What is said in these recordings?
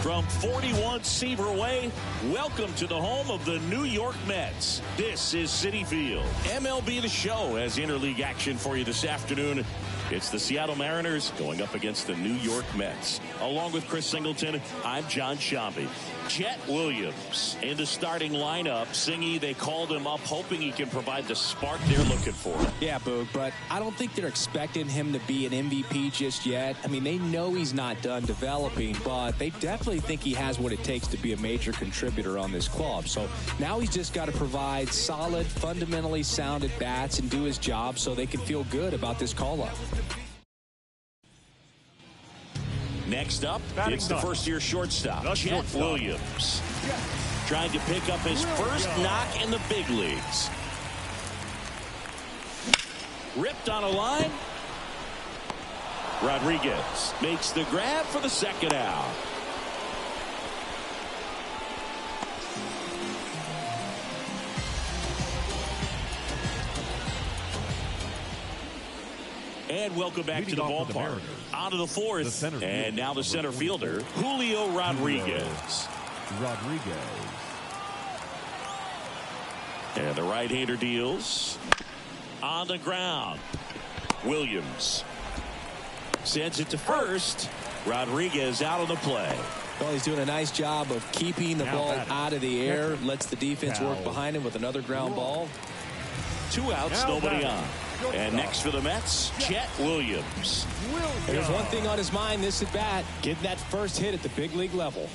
From 41 Seaver Way, welcome to the home of the New York Mets. This is Citi Field. MLB The Show has interleague action for you this afternoon. It's the Seattle Mariners going up against the New York Mets. Along with Chris Singleton, I'm John Shambi. Jet Williams in the starting lineup. Singy, they called him up hoping he can provide the spark they're looking for. Yeah, Boog, but I don't think they're expecting him to be an MVP just yet. I mean, they know he's not done developing, but they definitely think he has what it takes to be a major contributor on this club. So now he's just got to provide solid, fundamentally sound at bats and do his job so they can feel good about this call-up. Next up, it's the first-year shortstop, Jet Williams, trying to pick up his first knock in the big leagues. Ripped on a line. Rodriguez makes the grab for the second out. And welcome back to the ballpark. Onto the fourth, and now the center fielder, Julio Rodriguez. And the right-hander deals. On the ground. Williams sends it to first. Rodriguez out on the play. Well, he's doing a nice job of keeping the ball out of the air. Lets the defense work behind him with another ground ball. 2 outs, nobody on. And next for the Mets, Jet Williams. And there's one thing on his mind this at bat, getting that first hit at the big league level.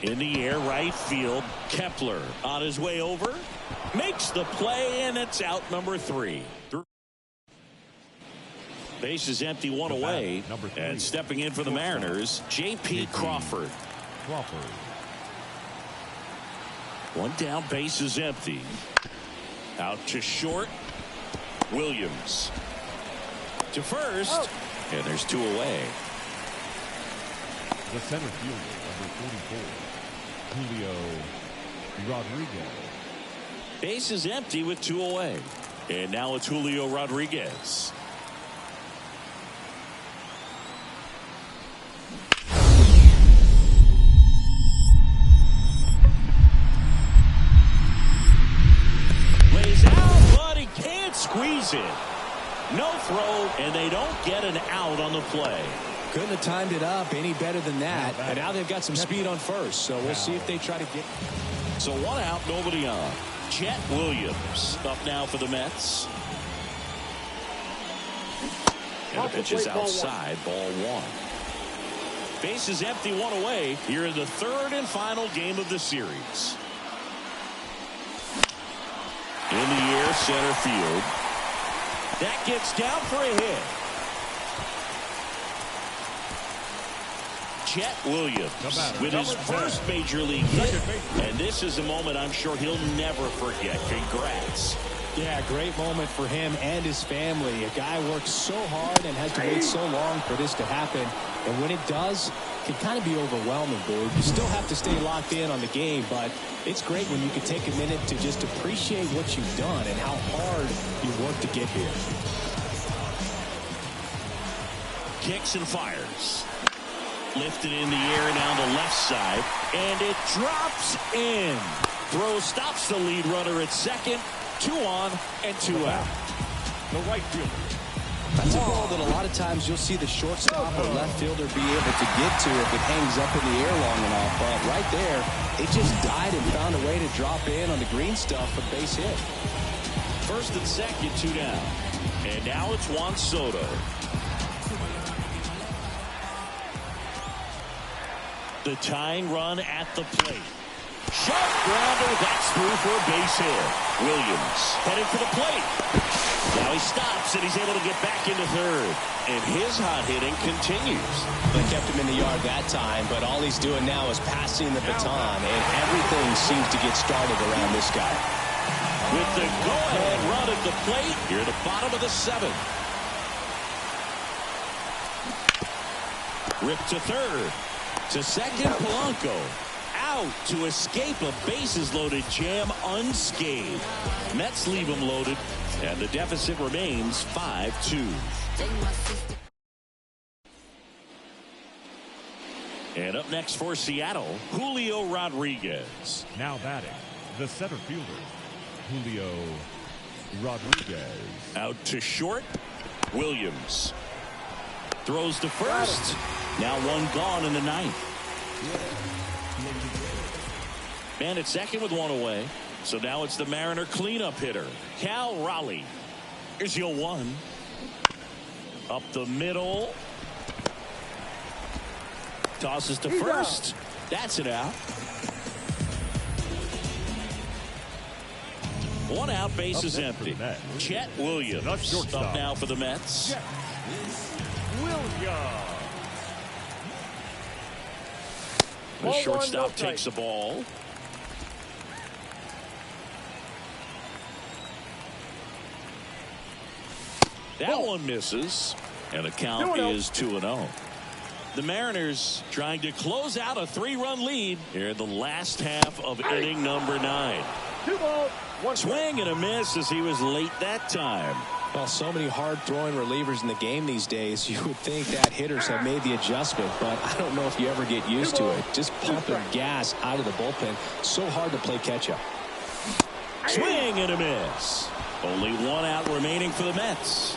In the air, right field, Kepler on his way over, makes the play, and it's out number 3. Base is empty, one away, and stepping in for the Mariners, J.P. Crawford. One down, base is empty. Out to short. Williams to first, and there's 2 away. The center fielder, number 44, Julio Rodriguez. Base is empty with 2 away, and now it's Julio Rodriguez. Squeeze it. No throw, and they don't get an out on the play. Couldn't have timed it up any better than that. And now they've got some speed on first, so we'll see if they try to get. So 1 out, nobody on. Jet Williams up now for the Mets. And the pitch is outside, ball 1. Bases empty, one away here in the third and final game of the series. In the air, center field. That gets down for a hit. Chet Williams with his first major league hit. And this is a moment I'm sure he'll never forget. Congrats. Yeah, great moment for him and his family. A guy works so hard and has to wait so long for this to happen. And when it does, it can kind of be overwhelming, dude. You still have to stay locked in on the game, but it's great when you can take a minute to just appreciate what you've done and how hard you worked to get here. Kicks and fires. Lifted in the air down the left side, and it drops in. Throw stops the lead runner at second. 2 on and 2 out. The right fielder. That's a ball that a lot of times you'll see the shortstop or left fielder be able to get to if it hangs up in the air long enough. But right there, it just died and found a way to drop in on the green stuff for base hit. First and second, 2 down. And now it's Juan Soto. The tying run at the plate. Sharp grounder, that's through for a base hit. Williams headed for the plate. Now he stops and he's able to get back into third. And his hot hitting continues. They kept him in the yard that time, but all he's doing now is passing the baton, and everything seems to get started around this guy. With the go-ahead run at the plate, here at the bottom of the 7th. Ripped to third. To second, Polanco. Out to escape a bases-loaded jam unscathed. Mets leave him loaded, and the deficit remains 5-2. And up next for Seattle, Julio Rodriguez. Now batting, the center fielder, Julio Rodriguez. Out to short, Williams. Throws to first. Now 1 gone in the 9th. Man at second with 1 away. So now it's the Mariner cleanup hitter, Cal Raleigh. Here's your 1. Up the middle. Tosses to first. That's it out. 1 out, bases empty. Chet Williams up now for the Mets. Chet Williams. The shortstop takes the ball. That one misses, and the count is 2-0. The Mariners trying to close out a 3-run lead here in the last half of inning number 9. 2 balls, 1 swing and a miss as he was late that time. Well, so many hard-throwing relievers in the game these days, you would think that hitters have made the adjustment, but I don't know if you ever get used to it. Just pumping gas out of the bullpen. So hard to play catch-up. Swing and a miss. Only 1 out remaining for the Mets.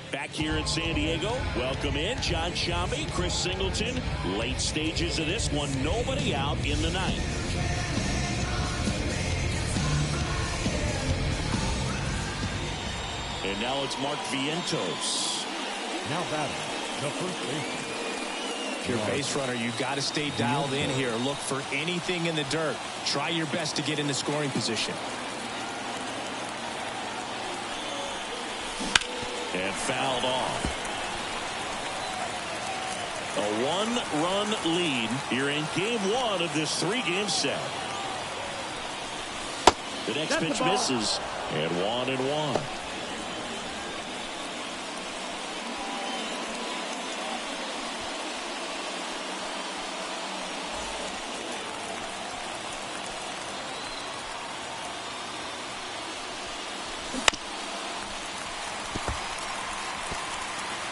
Back here in San Diego, welcome in John Shambi, Chris Singleton. Late stages of this one, nobody out in the ninth. And now it's Mark Vientos. Now batting, the first baseman. If you're a base runner, you've got to stay dialed in here. Look for anything in the dirt. Try your best to get in the scoring position. And fouled off. A one-run lead here in game one of this three-game set. The next pitch misses, and 1-1.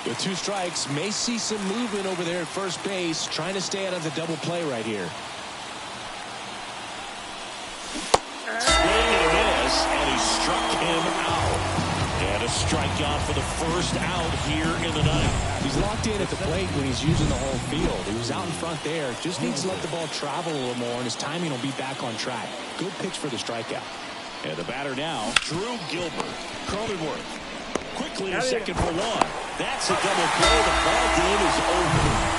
With two strikes, may see some movement over there at first base, trying to stay out of the double play right here. Swing and a miss, and he struck him out. And a strikeout for the first out here in the ninth. He's locked in at the plate when he's using the whole field. He was out in front there. Just needs to let the ball travel a little more, and his timing will be back on track. Good pitch for the strikeout. And the batter now, Drew Gilbert. Cronenworth quickly to second for one. That's a double play. The ball game is over.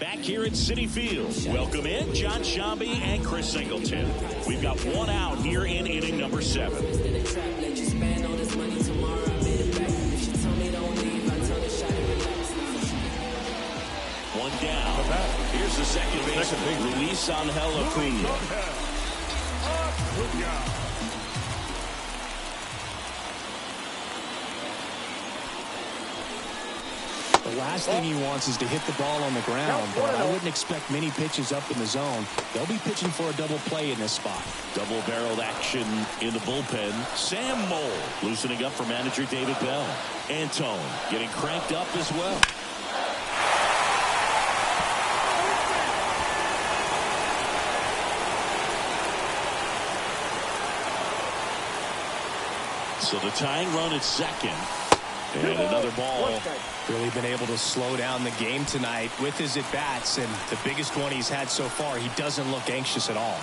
Back here at Citi Field, welcome in John Shambi and Chris Singleton. We've got one out here in inning number 7. One down. Here's the second baseman, Luis Angel Acuna. The last thing he wants is to hit the ball on the ground, but I wouldn't expect many pitches up in the zone. They'll be pitching for a double play in this spot. Double-barreled action in the bullpen. Sam Moll loosening up for manager David Bell. Antone getting cranked up as well. So the tying run at second. And another ball. Really been able to slow down the game tonight with his at-bats, and the biggest one he's had so far. He doesn't look anxious at all.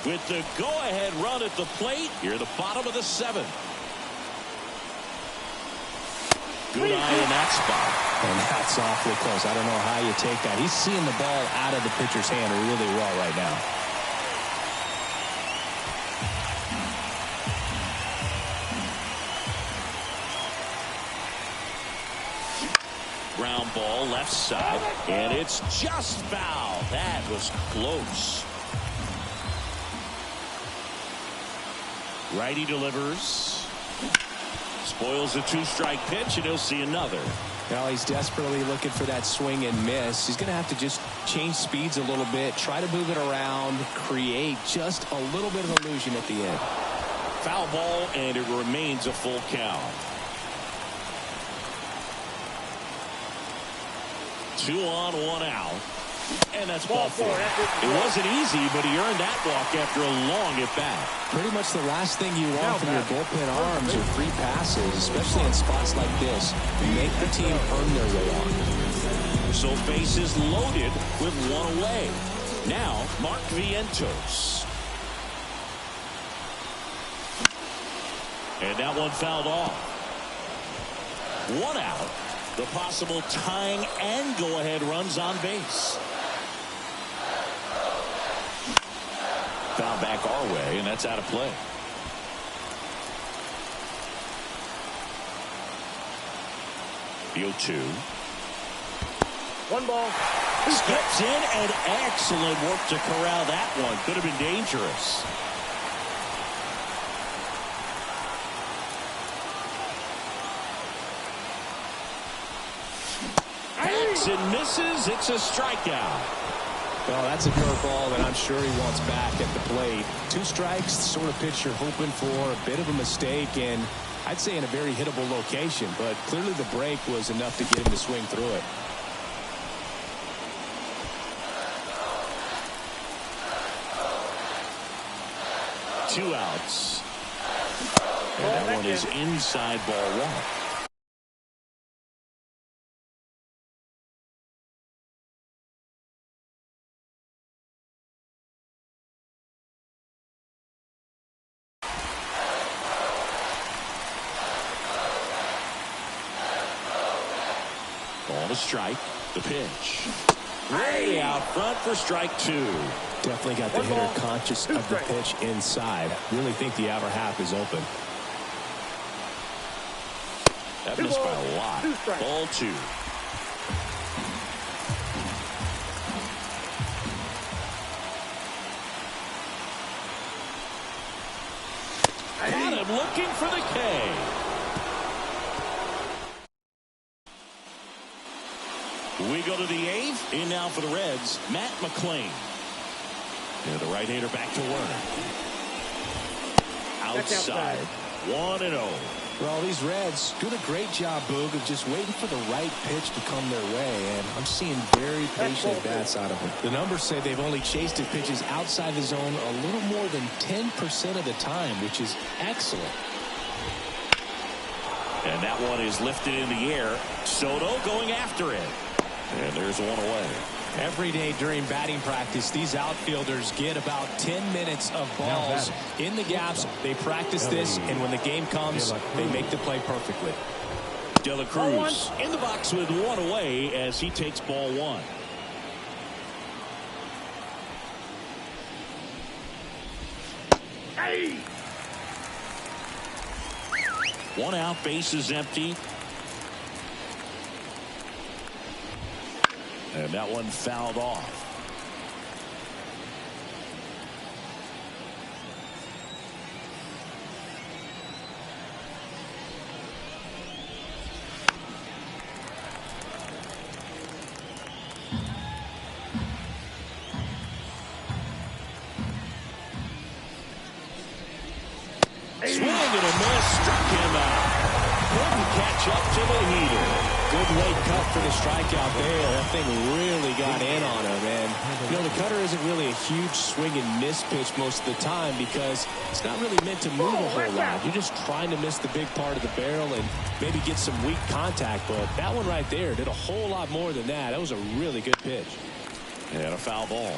With the go-ahead run at the plate, you're at the bottom of the 7th. Good eye in that spot. And that's awfully close. I don't know how you take that. He's seeing the ball out of the pitcher's hand really well right now. Ground ball left side, and it's just foul. That was close. Righty delivers. Spoils a 2-strike pitch, and he'll see another. Well, he's desperately looking for that swing and miss. He's going to have to just change speeds a little bit, try to move it around, create just a little bit of illusion at the end. Foul ball, and it remains a full count. 2 on, 1 out. And that's ball 4. It wasn't easy, but he earned that walk after a long at-bat. Pretty much the last thing you want from your bullpen arms are free passes, especially in spots like this. Make the team earn their way on. So bases loaded with 1 away. Now, Mark Vientos. And that one fouled off. 1 out. The possible tying and go-ahead runs on base. Foul back our way, and that's out of play. The 0-2. 1 ball. Steps in, and excellent work to corral that one. Could have been dangerous. And misses. It's a strikeout. Well, that's a curveball that I'm sure he wants back at the plate. 2 strikes, the sort of pitch you're hoping for. A bit of a mistake, and I'd say in a very hittable location, but clearly the break was enough to get him to swing through it. Two outs. And that one is inside ball 1. Ball to strike. The pitch. Way out front for strike 2. Definitely got the hitter conscious of the pitch inside. Really think the outer half is open. That missed by a lot. Ball 2. Got him looking for the K. We go to the 8th. In now for the Reds, Matt McClain. And the right-hander back to work. Outside. 1-0. Well, these Reds doing a great job, Boog, of just waiting for the right pitch to come their way, and I'm seeing very patient at-bats out of them. The numbers say they've only chased his pitches outside the zone a little more than 10% of the time, which is excellent. And that one is lifted in the air. Soto going after it. And there's one away. Every day during batting practice, these outfielders get about 10 minutes of balls in the gaps. They practice this, and when the game comes, they make the play perfectly. De La Cruz in the box with one away as he takes ball 1. Hey! 1 out, base is empty. And that one fouled off. Swing and a miss, struck him out. Couldn't catch up to the heater. Good late cut for the strikeout there. That thing really got in on him. And, you know, the cutter isn't really a huge swing and miss pitch most of the time because it's not really meant to move a whole lot. You're just trying to miss the big part of the barrel and maybe get some weak contact. But that one right there did a whole lot more than that. That was a really good pitch. And a foul ball.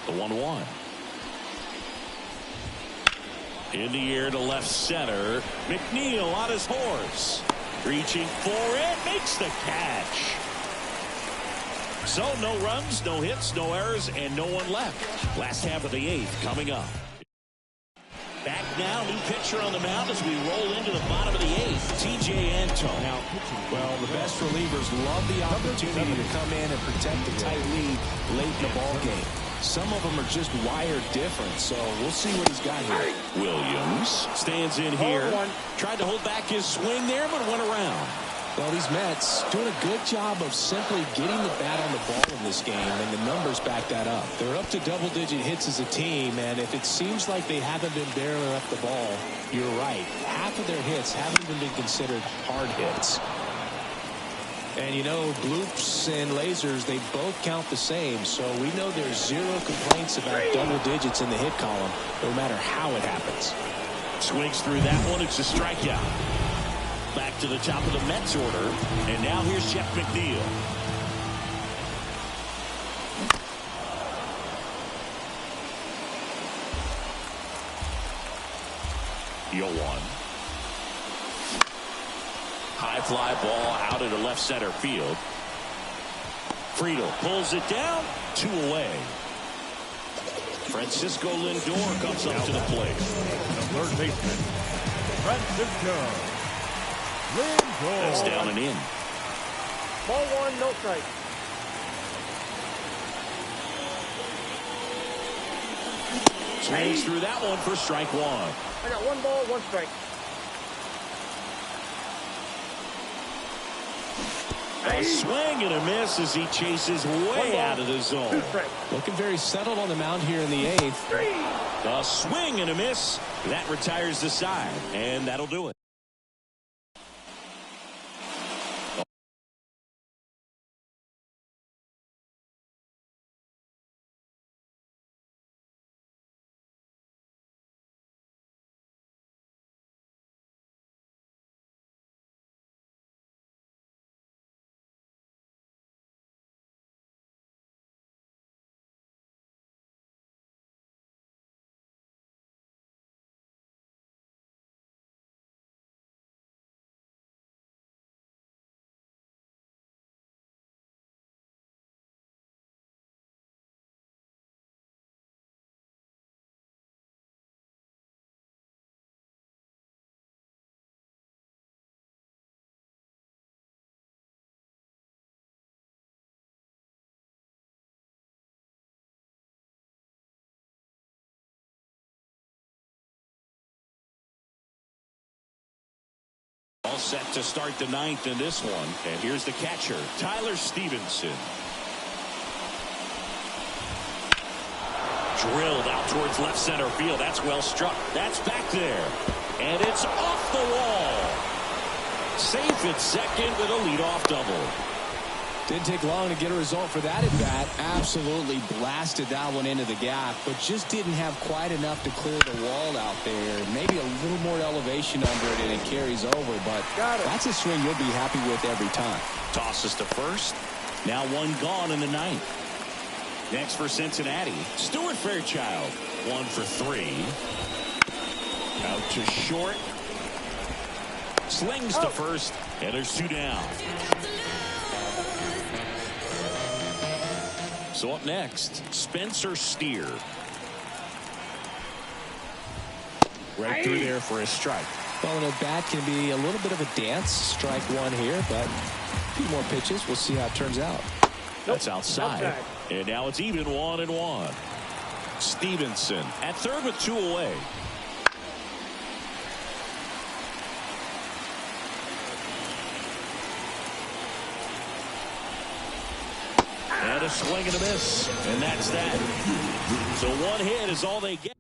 The 1-1. In the air to left center. McNeil on his horse. Reaching for it. Makes the catch. So no runs, no hits, no errors, and no one left. Last half of the 8th coming up. Back now, new pitcher on the mound as we roll into the bottom of the 8th. T.J. Antone. Now, well, the best relievers love the opportunity to come in and protect the tight lead late in the ball game. Some of them are just wired different, so we'll see what he's got here. Williams stands in here. Tried to hold back his swing there, but went around. Well, these Mets doing a good job of simply getting the bat on the ball in this game, and the numbers back that up. They're up to double-digit hits as a team, and if it seems like they haven't been barreling up the ball, you're right. Half of their hits haven't even been considered hard hits. And, you know, bloops and lasers, they both count the same, so we know there's zero complaints about double digits in the hit column, no matter how it happens. Swings through that one. It's a strikeout. Back to the top of the Mets order, and now here's Jeff McNeil. Yo one. High fly ball out into left center field. Friedel pulls it down. 2 away. Francisco Lindor comes up to the plate. The third baseman, Francisco Lindor. That's down and in. Ball 1, no strike. Swings through that one for strike 1. I got 1 ball, 1 strike. A swing and a miss as he chases way out of the zone. Looking very settled on the mound here in the 8th. A swing and a miss. That retires the side, and that'll do it. All set to start the ninth in this one. And here's the catcher, Tyler Stevenson. Drilled out towards left center field. That's well struck. That's back there. And it's off the wall. Safe at second with a leadoff double. Didn't take long to get a result for that at bat. Absolutely blasted that one into the gap, but just didn't have quite enough to clear the wall out there. Maybe a little more elevation under it and it carries over, but that's a swing you'll be happy with every time. Tosses to first. Now one gone in the ninth. Next for Cincinnati, Stuart Fairchild. 1 for 3. Out to short. Slings to first, and there's 2 down. So up next, Spencer Steer. Right through there for a strike. Well, a bat can be a little bit of a dance. Strike one here, but a few more pitches. We'll see how it turns out. That's outside. And now it's even 1-1. Stevenson at third with 2 away. And a swing and a miss. And that's that. So 1 hit is all they get.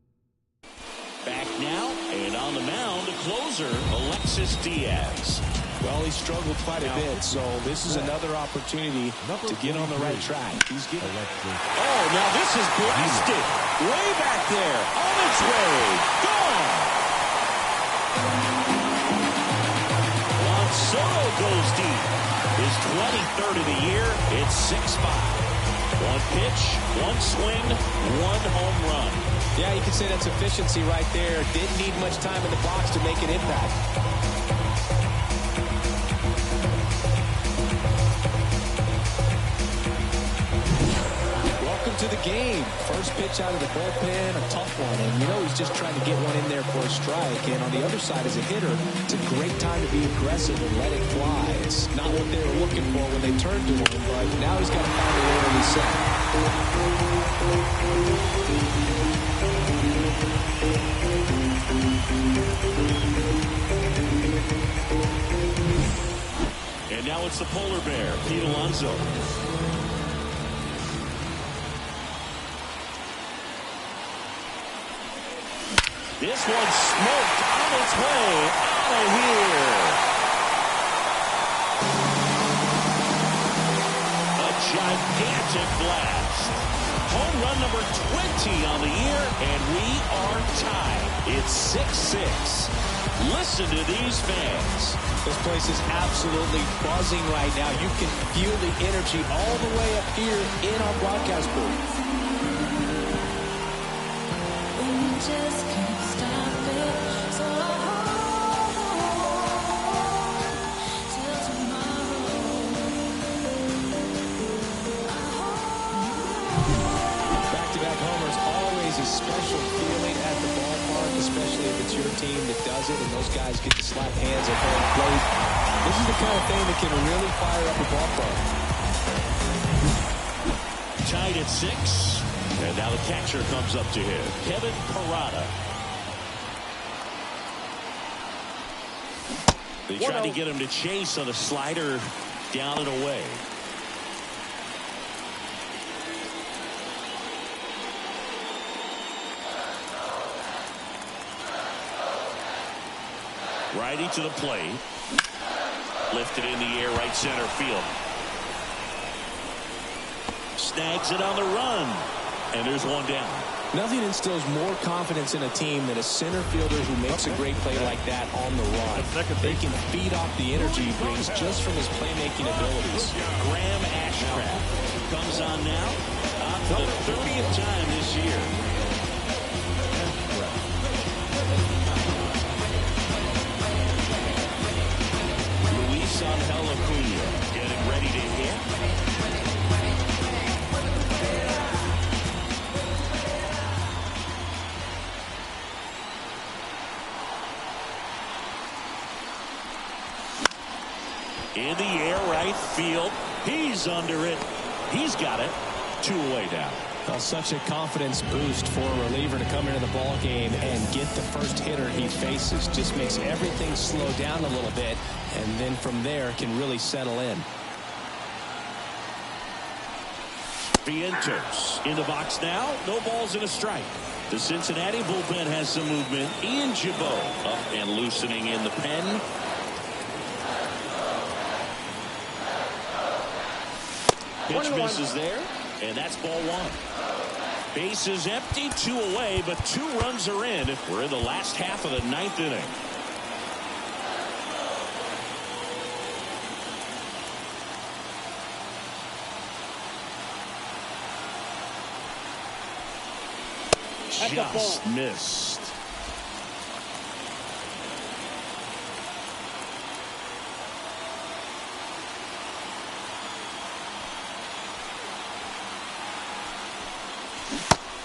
Back now, and on the mound, a closer, Alexis Diaz. Well, he struggled quite a bit, so this is another opportunity to get on the right track. He's getting. Oh, now this is blasted. Way back there. On its way. Gone. Juan Soto goes deep. His 23rd of the year. It's 6-5. 1 pitch, 1 swing, 1 home run. Yeah, you can say that's efficiency right there. Didn't need much time in the box to make an impact. Welcome to the game. First pitch out of the bullpen, a tough one. And you know he's just trying to get one in there for a strike. And on the other side as a hitter, it's a great time to be aggressive and let it fly. It's not what they were looking for when they turned to him, but now he's got to find a way to reset. And now it's the polar bear, Pete Alonso. This one's smoked on its way out of here. A gigantic blast. Home run number 20 on the year, and we are tied. It's 6-6. Listen to these fans. This place is absolutely buzzing right now. You can feel the energy all the way up here in our broadcast booth. Just can't stop it, so I hold till tomorrow. Back-to-back homers, always a special feeling at the ballpark, especially if it's your team that does it and those guys get to slap hands at home plate. This is the kind of thing that can really fire up a ballpark. Tied at 6. And now the catcher comes up to him, Kevin Parada. They tried to get him to chase on a slider down and away. Righty to the plate. Lifted in the air, right center field. Snags it on the run. And there's 1 down. Nothing instills more confidence in a team than a center fielder who makes a great play like that on the run. They can feed off the energy he brings just from his playmaking abilities. Graham Ashcraft comes on now. On for the 30th time this year. Luis Angel Acuna getting ready to hit. In the air, right field. He's under it. He's got it. 2 away now. Well, such a confidence boost for a reliever to come into the ball game and get the first hitter he faces. Just makes everything slow down a little bit, and then from there can really settle in. Vientos in the box now. No balls and a strike. The Cincinnati bullpen has some movement. Ian Gibaut up and loosening in the pen. Pitch misses there, and that's ball one. Bases empty, 2 away, but 2 runs are in. We're in the last half of the 9th inning. Just missed.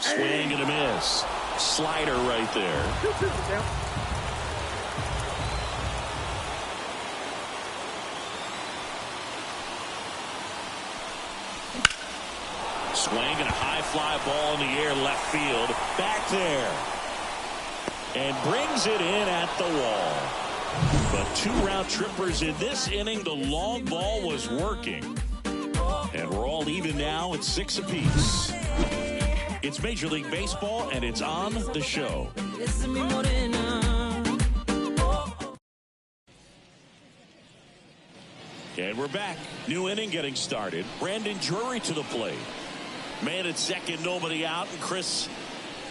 Swing and a miss. Slider right there. Swing and a high fly ball in the air left field. Back there. And brings it in at the wall. But 2 round trippers in this inning. The long ball was working. And we're all even now at 6 apiece. It's Major League Baseball, and it's on the show. And we're back. New inning getting started. Brandon Drury to the plate. Man at second, nobody out. And Chris,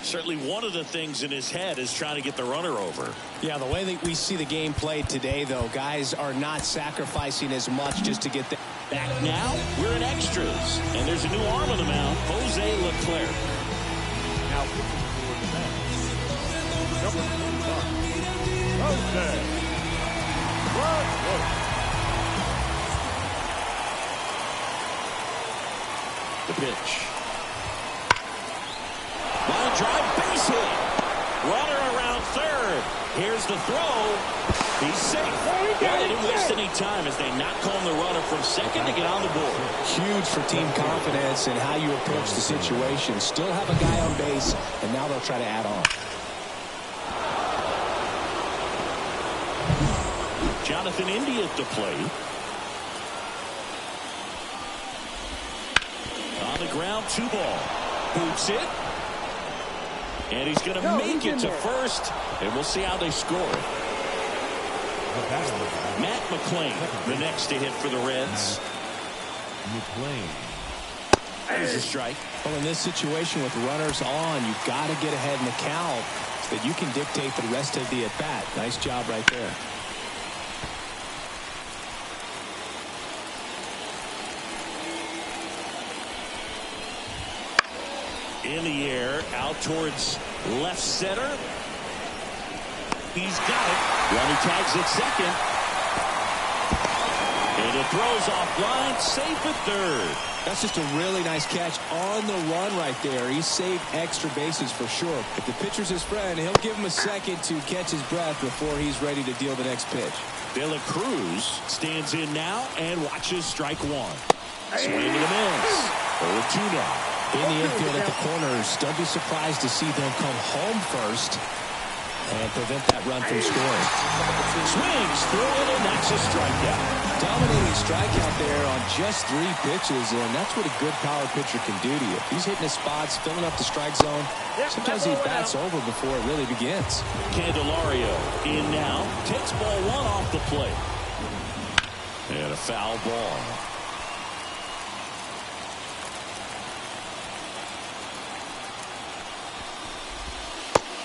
certainly one of the things in his head is trying to get the runner over. Yeah, the way that we see the game played today, though, guys are not sacrificing as much just to get the... Back now, we're in extras. And there's a new arm on the mound, Jose Leclerc. Now pitching for the Mets. Number 25, Jose Leclerc. The pitch. Line drive, base hit. Runner around third. Here's the throw. He's safe. Well, they didn't waste any time as they knock home the runner from second to get on the board. Huge for team confidence and how you approach the situation. Still have a guy on base, and now they'll try to add on. Jonathan India at the plate. On the ground, 2 ball. Boots it. And he's going to make it to first. And we'll see how they score it. Matt McClain, the next to hit for the Reds. McClain. There's a strike. Well, in this situation with runners on, you've got to get ahead in the count so that you can dictate the rest of the at-bat. Nice job right there. In the air, out towards left center. He's got it. Runner tags at second. And it throws off line, safe at third. That's just a really nice catch on the run right there. He saved extra bases for sure. If the pitcher's his friend, he'll give him a second to catch his breath before he's ready to deal the next pitch. De La Cruz stands in now and watches strike 1. Swing and a miss. 0-2 now. In the infield at the corners, don't be surprised to see them come home first and prevent that run from scoring. Swings through it, and that's a strikeout. Dominating strikeout there on just 3 pitches, and that's what a good power pitcher can do to you. If he's hitting his spots, filling up the strike zone, sometimes he bats over before it really begins. Candelario in now, takes ball 1 off the plate. And a foul ball.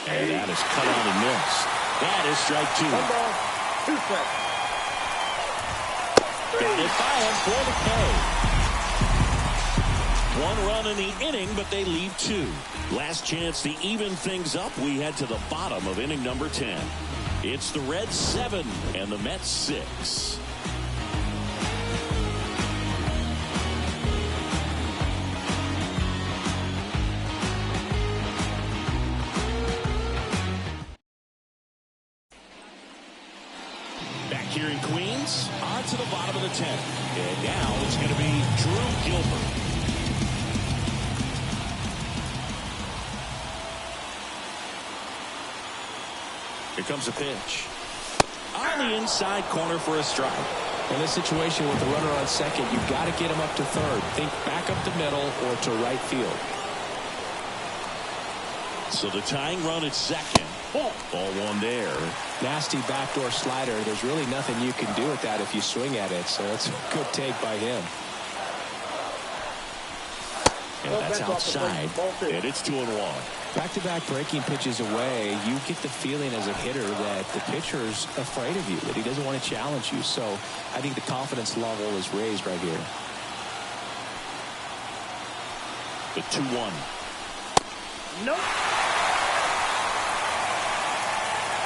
And that is cut out and missed. That is strike 2. 1 ball, 2 strikes. Got it by him for the K. 1 run in the inning, but they leave 2. Last chance to even things up. We head to the bottom of inning number 10. It's the Reds 7 and the Mets 6. Here in Queens, on to the bottom of the 10th. And now it's going to be Drew Gilbert. Here comes a pitch. On the inside corner for a strike. In this situation with the runner on second, you've got to get him up to third. Think back up the middle or to right field. So the tying run at second. Ball one there. Nasty backdoor slider. There's really nothing you can do with that if you swing at it. So it's a good take by him. And that's outside. And it's 2-1. Back-to-back breaking pitches away, you get the feeling as a hitter that the pitcher's afraid of you, that he doesn't want to challenge you. So I think the confidence level is raised right here. The 2-1. Nope.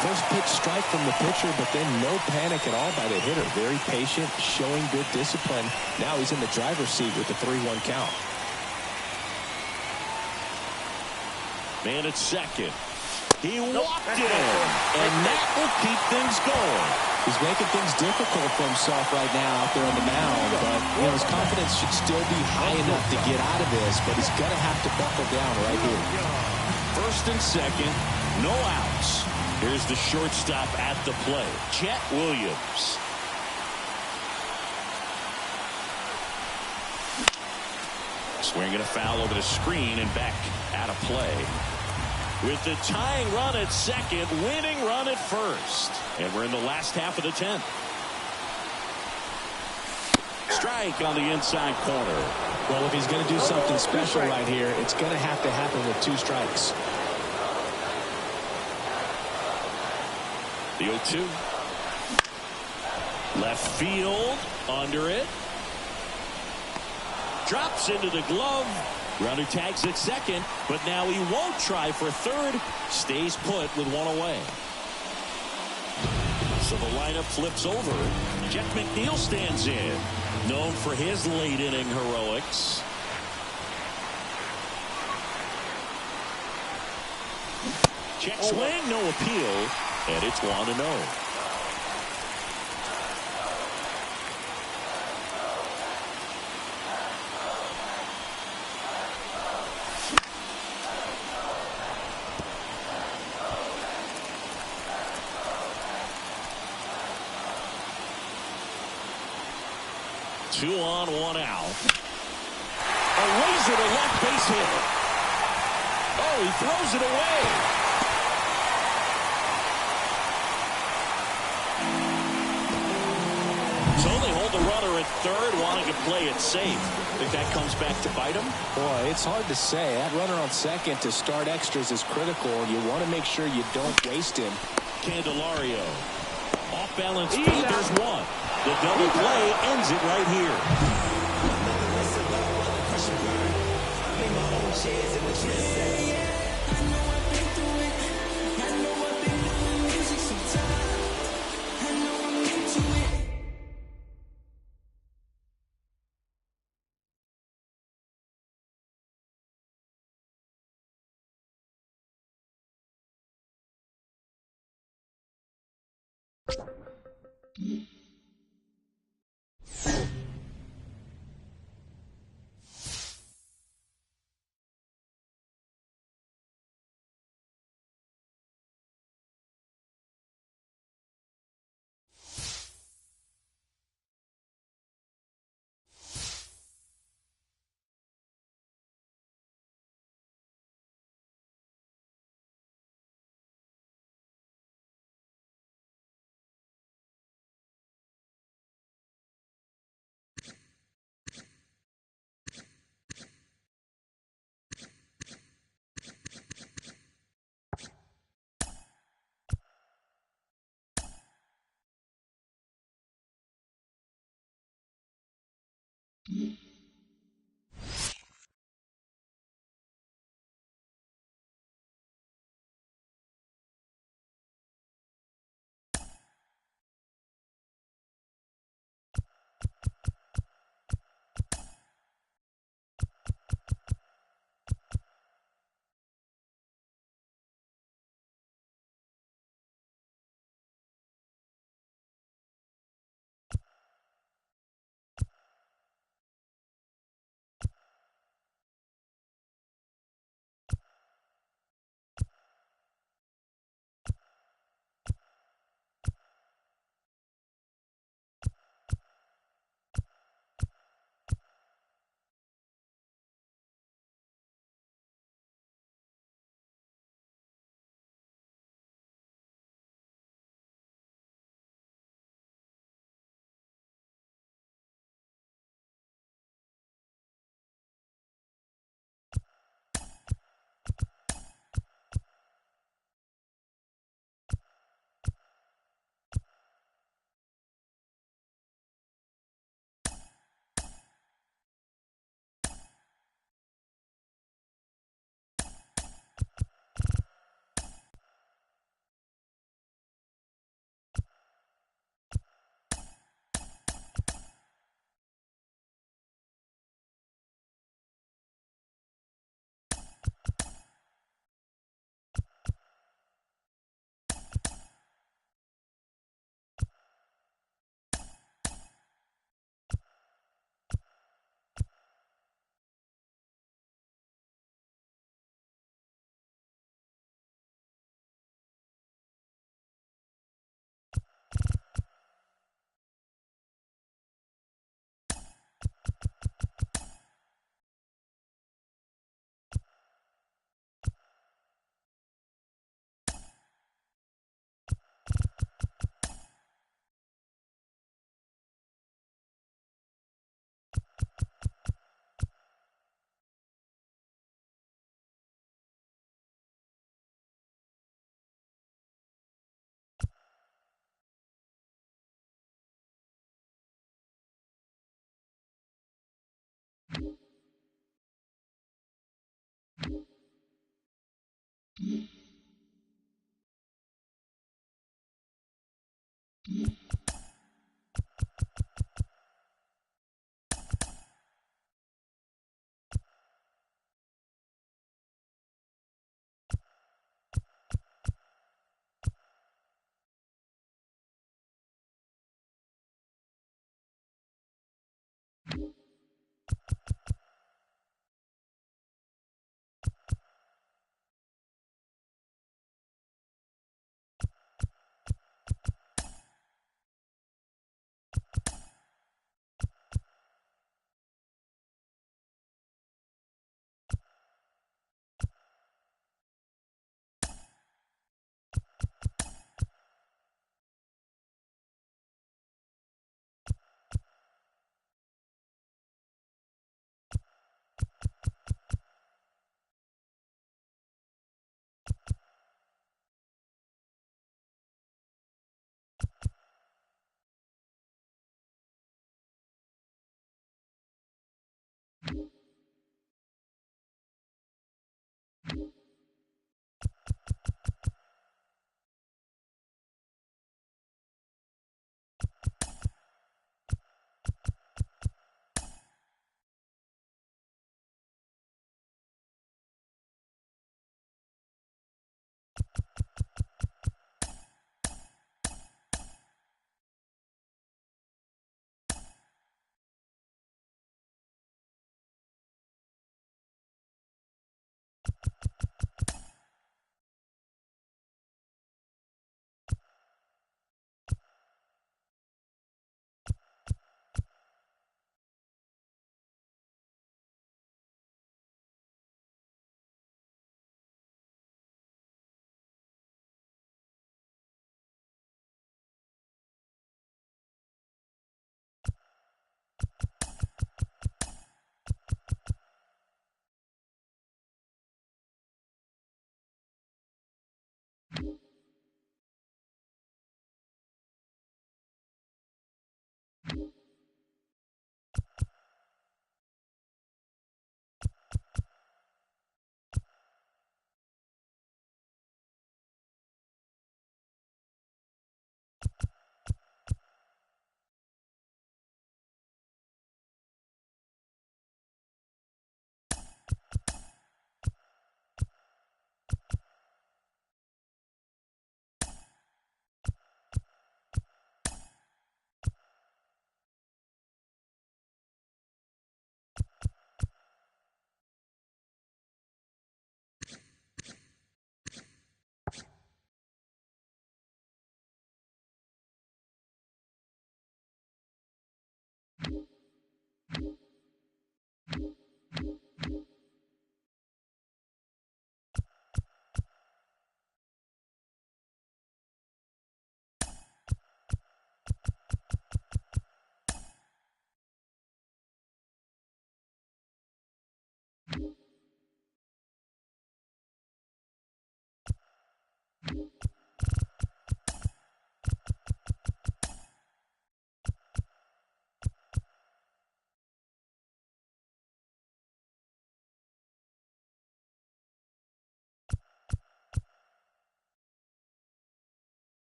First pitch strike from the pitcher, but then no panic at all by the hitter. Very patient, showing good discipline. Now he's in the driver's seat with the 3-1 count. Man at second. He walked in, and that will keep things going. He's making things difficult for himself right now out there on the mound, but his confidence should still be high enough to get out of this, but he's going to have to buckle down right here. First and second, no outs. Here's the shortstop at the plate, Chet Williams. Swinging a foul over the screen and back out of play. With the tying run at second, winning run at first. And we're in the last half of the 10th. Strike on the inside corner. Well, if he's going to do something special right here, it's going to have to happen with 2 strikes. The 0-2. Left field, under it. Drops into the glove. Runner tags at second, but now he won't try for third. Stays put with 1 away. So the lineup flips over. Jeff McNeil stands in. Known for his late inning heroics. Check swing, no appeal, and it's 1-0. Two on, 1 out. A laser to left base hit. Oh, he throws it away. So they hold the runner at third, wanting to play it safe. Think that comes back to bite him? Boy, it's hard to say. That runner on second to start extras is critical. You want to make sure you don't waste him. Candelario. Off balance feet, there's one. The double play ends it right here.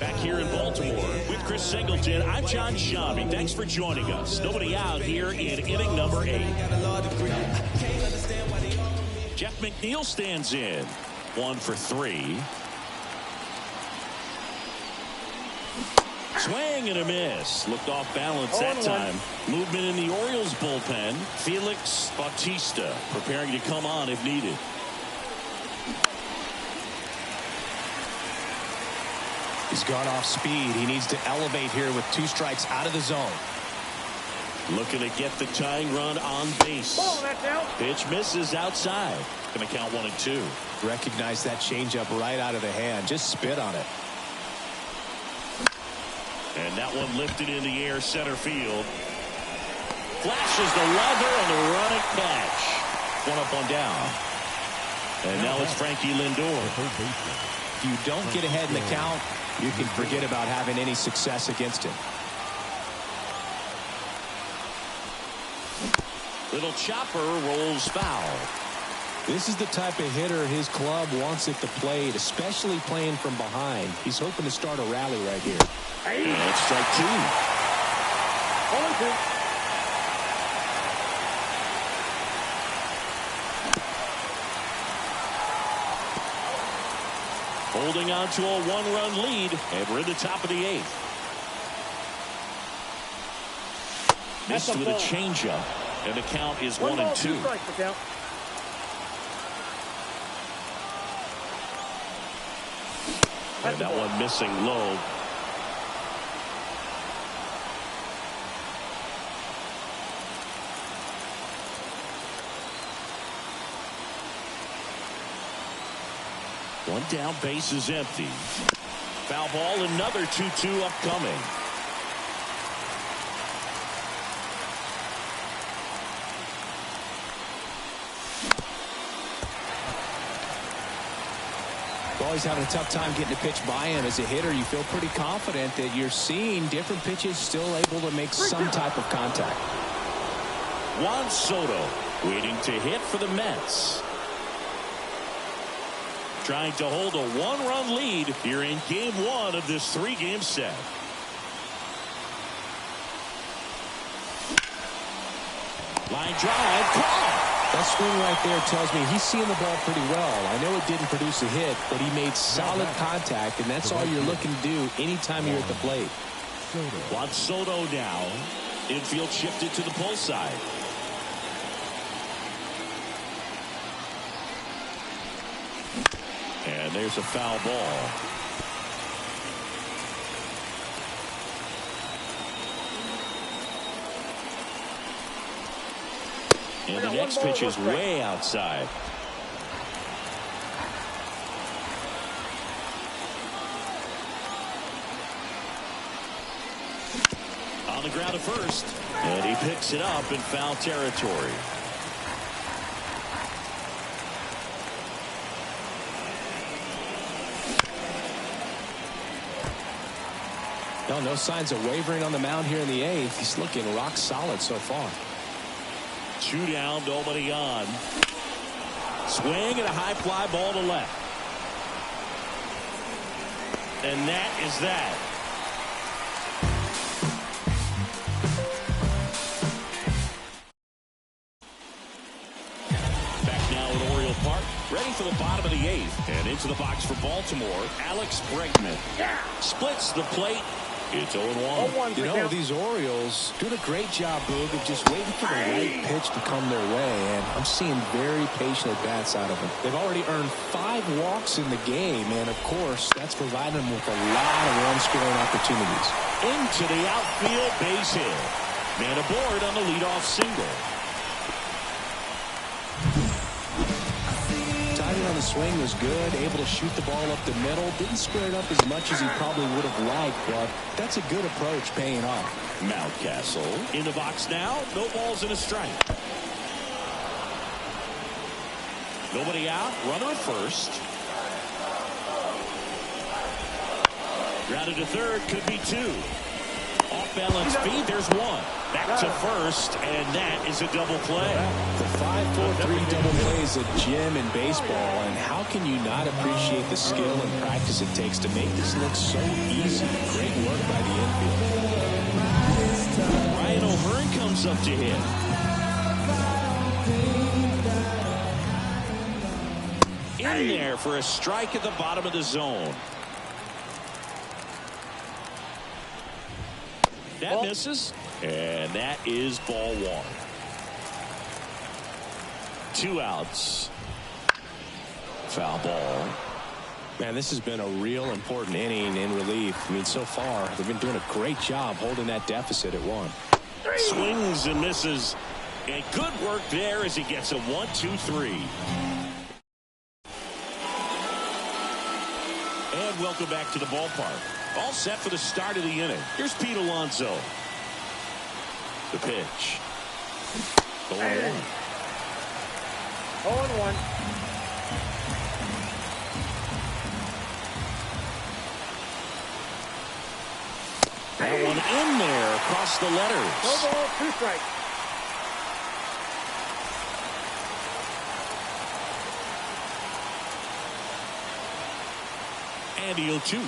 Back here in Baltimore with Chris Singleton, I'm John Shabby. Thanks for joining us. Nobody out here in inning number 8. Jeff McNeil stands in. 1 for 3. Swing and a miss. Looked off balance that time. Movement in the Orioles bullpen. Felix Bautista preparing to come on if needed. He's gone off speed. He needs to elevate here with 2 strikes out of the zone. Looking to get the tying run on base. Pitch misses outside. Going to count 1 and 2. Recognize that changeup right out of the hand. Just spit on it. And that one lifted in the air center field. Flashes the leather and the running catch. 1 up, 1 down. And now it's Frankie Lindor. If you don't get ahead in the count, you can forget about having any success against him. Little chopper rolls foul. This is the type of hitter his club wants at the plate, especially playing from behind. He's hoping to start a rally right here. And it's strike 2. Holding on to a 1-run lead, and we're in the top of the 8th. Missed with a changeup, and the count is 1 and 2. And that one missing low. One down, base is empty. Foul ball, another 2-2 upcoming. Always having a tough time getting a pitch by him. As a hitter, you feel pretty confident that you're seeing different pitches still able to make some type of contact. Juan Soto waiting to hit for the Mets. Trying to hold a 1-run lead here in game 1 of this 3-game set. Line drive, caught. That swing right there tells me he's seeing the ball pretty well. I know it didn't produce a hit, but he made solid contact, and that's all you're looking to do anytime you're at the plate. Juan Soto now. Infield shifted to the pull side. And there's a foul ball. And the next pitch is way outside. On the ground at first. And he picks it up in foul territory. No signs of wavering on the mound here in the eighth. He's looking rock solid so far. 2 down, nobody on. Swing and a high fly ball to left. And that is that. Back now at Oriole Park, ready for the bottom of the eighth. And into the box for Baltimore, Alex Bregman. Splits the plate. It's 0-1. You know, these Orioles doing a great job, Boog, of just waiting for the right pitch to come their way, and I'm seeing very patient at-bats out of them. They've already earned 5 walks in the game, and of course, that's providing them with a lot of run-scoring opportunities. Into the outfield, base hit. Man aboard on the leadoff single. Timing on the swing was good, able to shoot the ball up the middle. Didn't square it up as much as he probably would have liked, but that's a good approach paying off. Mountcastle in the box now. No balls and a strike. Nobody out. Runner at first. Grounded to third. Could be 2. Off balance feed. There's 1. Back to first, and that is a double play. The 5-4-3 double play is a gem in baseball, and how can you not appreciate the skill and practice it takes to make this look so easy? Great work by the infield. Ryan O'Hearn comes up to hit. In there for a strike at the bottom of the zone. That misses. And that is ball 1. 2 outs. Foul ball. Man, this has been a real important inning in relief. I mean, so far, they've been doing a great job holding that deficit at 1. Swings and misses. And good work there as he gets a 1-2-3. And welcome back to the ballpark. All set for the start of the inning. Here's Pete Alonso. The pitch. 0-1. 0-1. That one in there across the letters. No ball, 2 strikes. And the 0-2.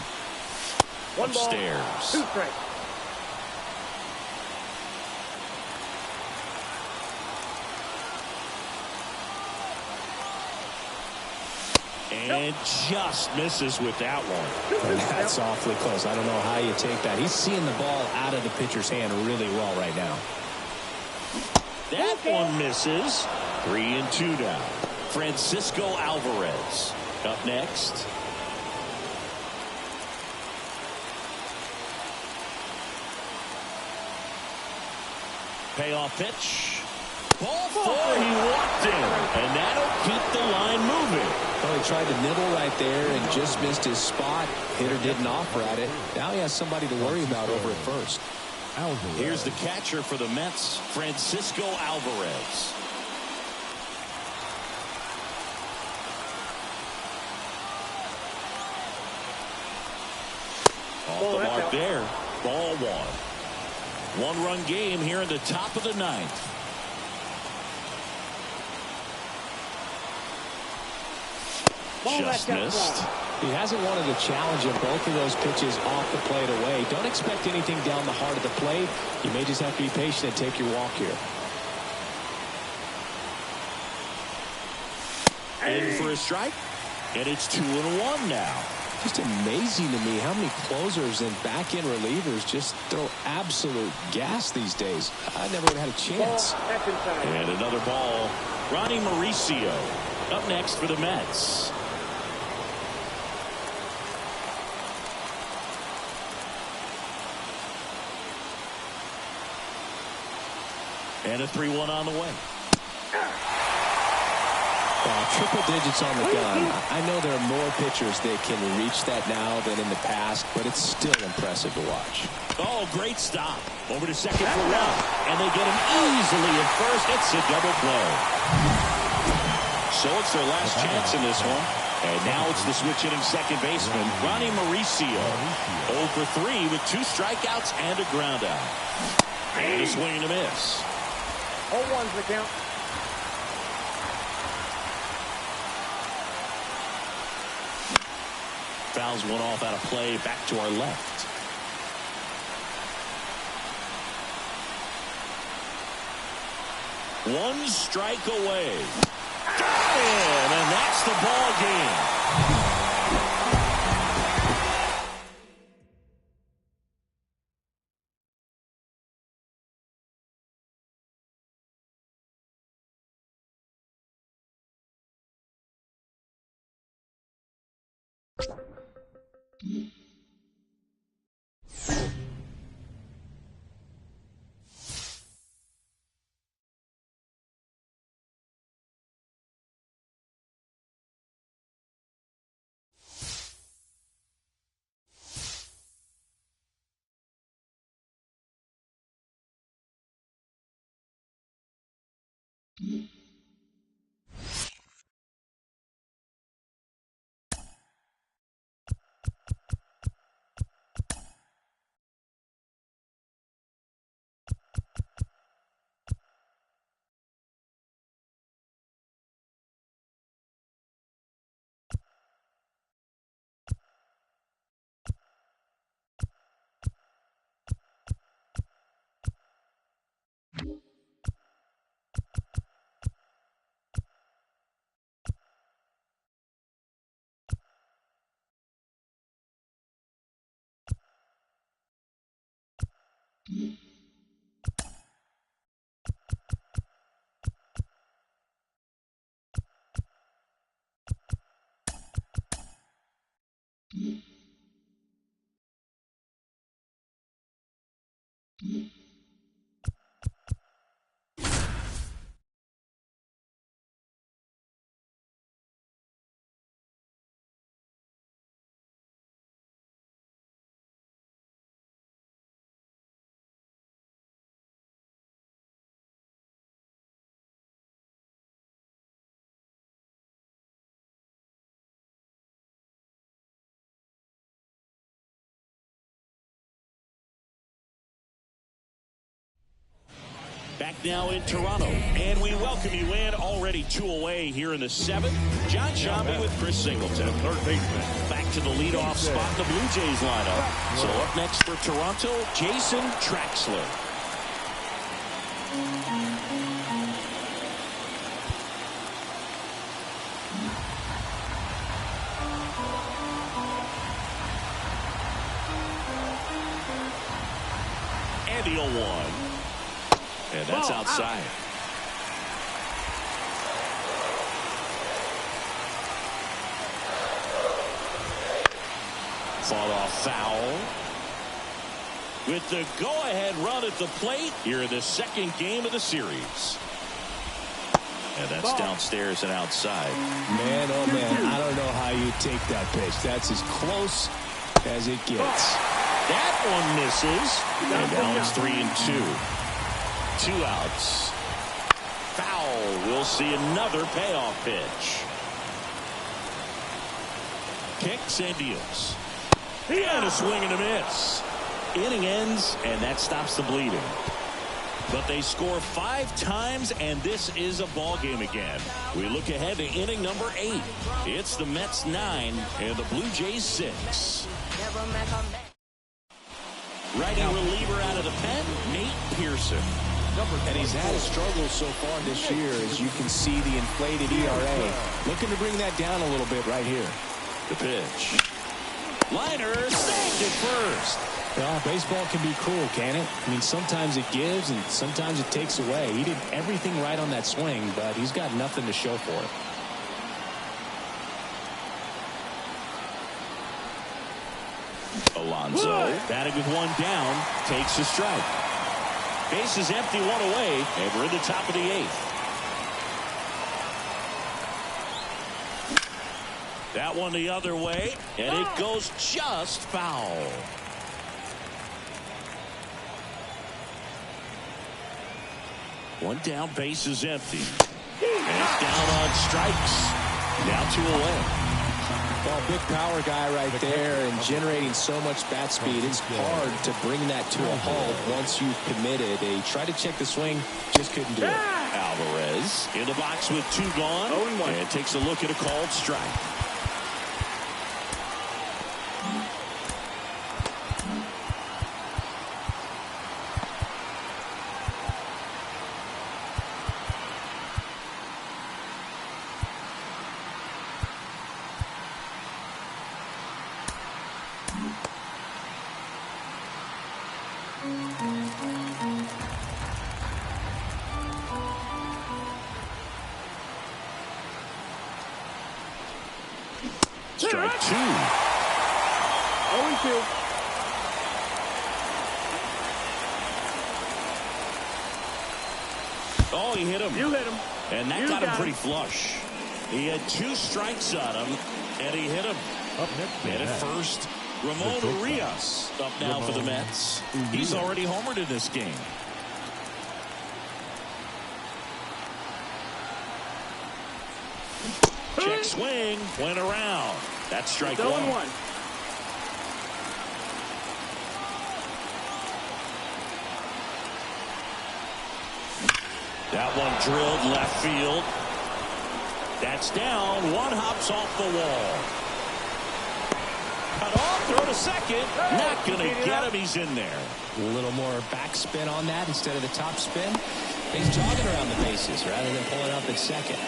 1 ball, upstairs. 2 strikes. And just misses with that one. And that's awfully close. I don't know how you take that. He's seeing the ball out of the pitcher's hand really well right now. That one misses. 3-2 down. Francisco Alvarez up next. Payoff pitch. Ball 4, he walked in, and that'll keep the line moving. Well, he tried to nibble right there and just missed his spot. Hitter didn't offer at it. Now he has somebody to worry about over at first. Alvarez. Here's the catcher for the Mets, Francisco Alvarez. Off the mark there. Ball 1. 1-run game here in the top of the 9th. Just missed. He hasn't wanted to challenge him. Both of those pitches off the plate away. Don't expect anything down the heart of the plate. You may just have to be patient and take your walk here. In for a strike. And it's 2-1 now. Just amazing to me how many closers and back-end relievers just throw absolute gas these days. I never would have had a chance. And another ball. Ronnie Mauricio up next for the Mets. And a 3-1 on the way. Triple digits on the gun. I know there are more pitchers that can reach that now than in the past, but it's still impressive to watch. Oh, great stop. Over to second for one. And they get him easily at first. It's a double play. So it's their last chance in this one. And now it's the switch-hitting second baseman, Ronnie Mauricio. 0 for 3 with 2 strikeouts and a ground out. And a swing and a miss. 0-1's the count. Fouls one off out of play, back to our left. One strike away. Got him, and that's the ball game. Back now in Toronto, and we welcome you in. Already 2 away here in the 7th. John Shambi with Chris Singleton. Third baseman. Back to the leadoff spot in the Blue Jays lineup. So up next for Toronto, Jason Traxler. And the 0-1. And that's outside. Fought off foul. With the go-ahead run at the plate here in the 2nd game of the series. And that's downstairs and outside. Man, oh man, I don't know how you take that pitch. That's as close as it gets. That one misses. And now it's 3-2. 2 outs. Foul. We'll see another payoff pitch. Kicks and deals. And a swing and a miss. Inning ends, and that stops the bleeding. But they score 5 times, and this is a ball game again. We look ahead to inning number 8. It's the Mets 9 and the Blue Jays 6. Righty reliever out of the pen, Nate Pearson. And he's had his struggles so far this year, as you can see the inflated ERA. Looking to bring that down a little bit right here. The pitch. Liner saved it first. Well, baseball can be cruel, can it? I mean, sometimes it gives and sometimes it takes away. He did everything right on that swing, but he's got nothing to show for it. Alonso, batting with one down, takes a strike. Base is empty, one away, and we're in the top of the 8th. That one the other way, and it goes just foul. One down, base is empty. And it's down on strikes. Now 2 away. Well, big power guy right there and generating so much bat speed. It's hard to bring that to a halt once you've committed. He tried to check the swing, just couldn't do it. Alvarez in the box with 2 gone. 0-1. And takes a look at a called strike. Strike 2. 0-2. Oh, he hit him. You hit him. And that got him pretty flush. He had 2 strikes on him, and he hit him. Up next. And at first, Ramon Urias up now for the Mets. He's already homered in this game. Check swing, went around. That's strike 1. 0-1. That one drilled left field. That's down. One hops off the wall. Cut off, throw to second. Not going to get him. He's in there. A little more backspin on that instead of the top spin. He's jogging around the bases rather than pulling up at second.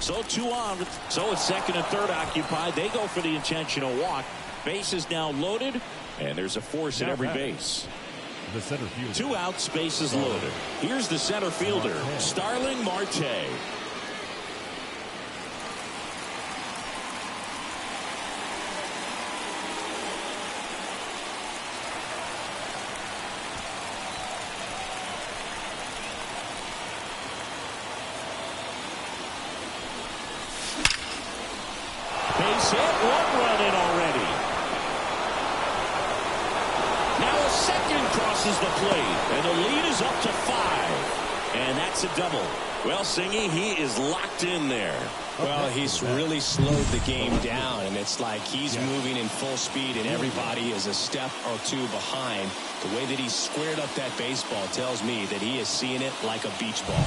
So 2 on. So it's second and third occupied. They go for the intentional walk. Base is now loaded, and there's a force at every base. The center fielder. 2 outs, bases loaded. Here's the center fielder, Starling Marte. Base hit, 1 run in already. Now a second crosses the plate, and the lead is up to 5. And that's a double. Well, Singy, he is locked in there. Well, he's really slowed the game down, and it's like he's moving in full speed, and everybody is a step or 2 behind. The way that he squared up that baseball tells me that he is seeing it like a beach ball.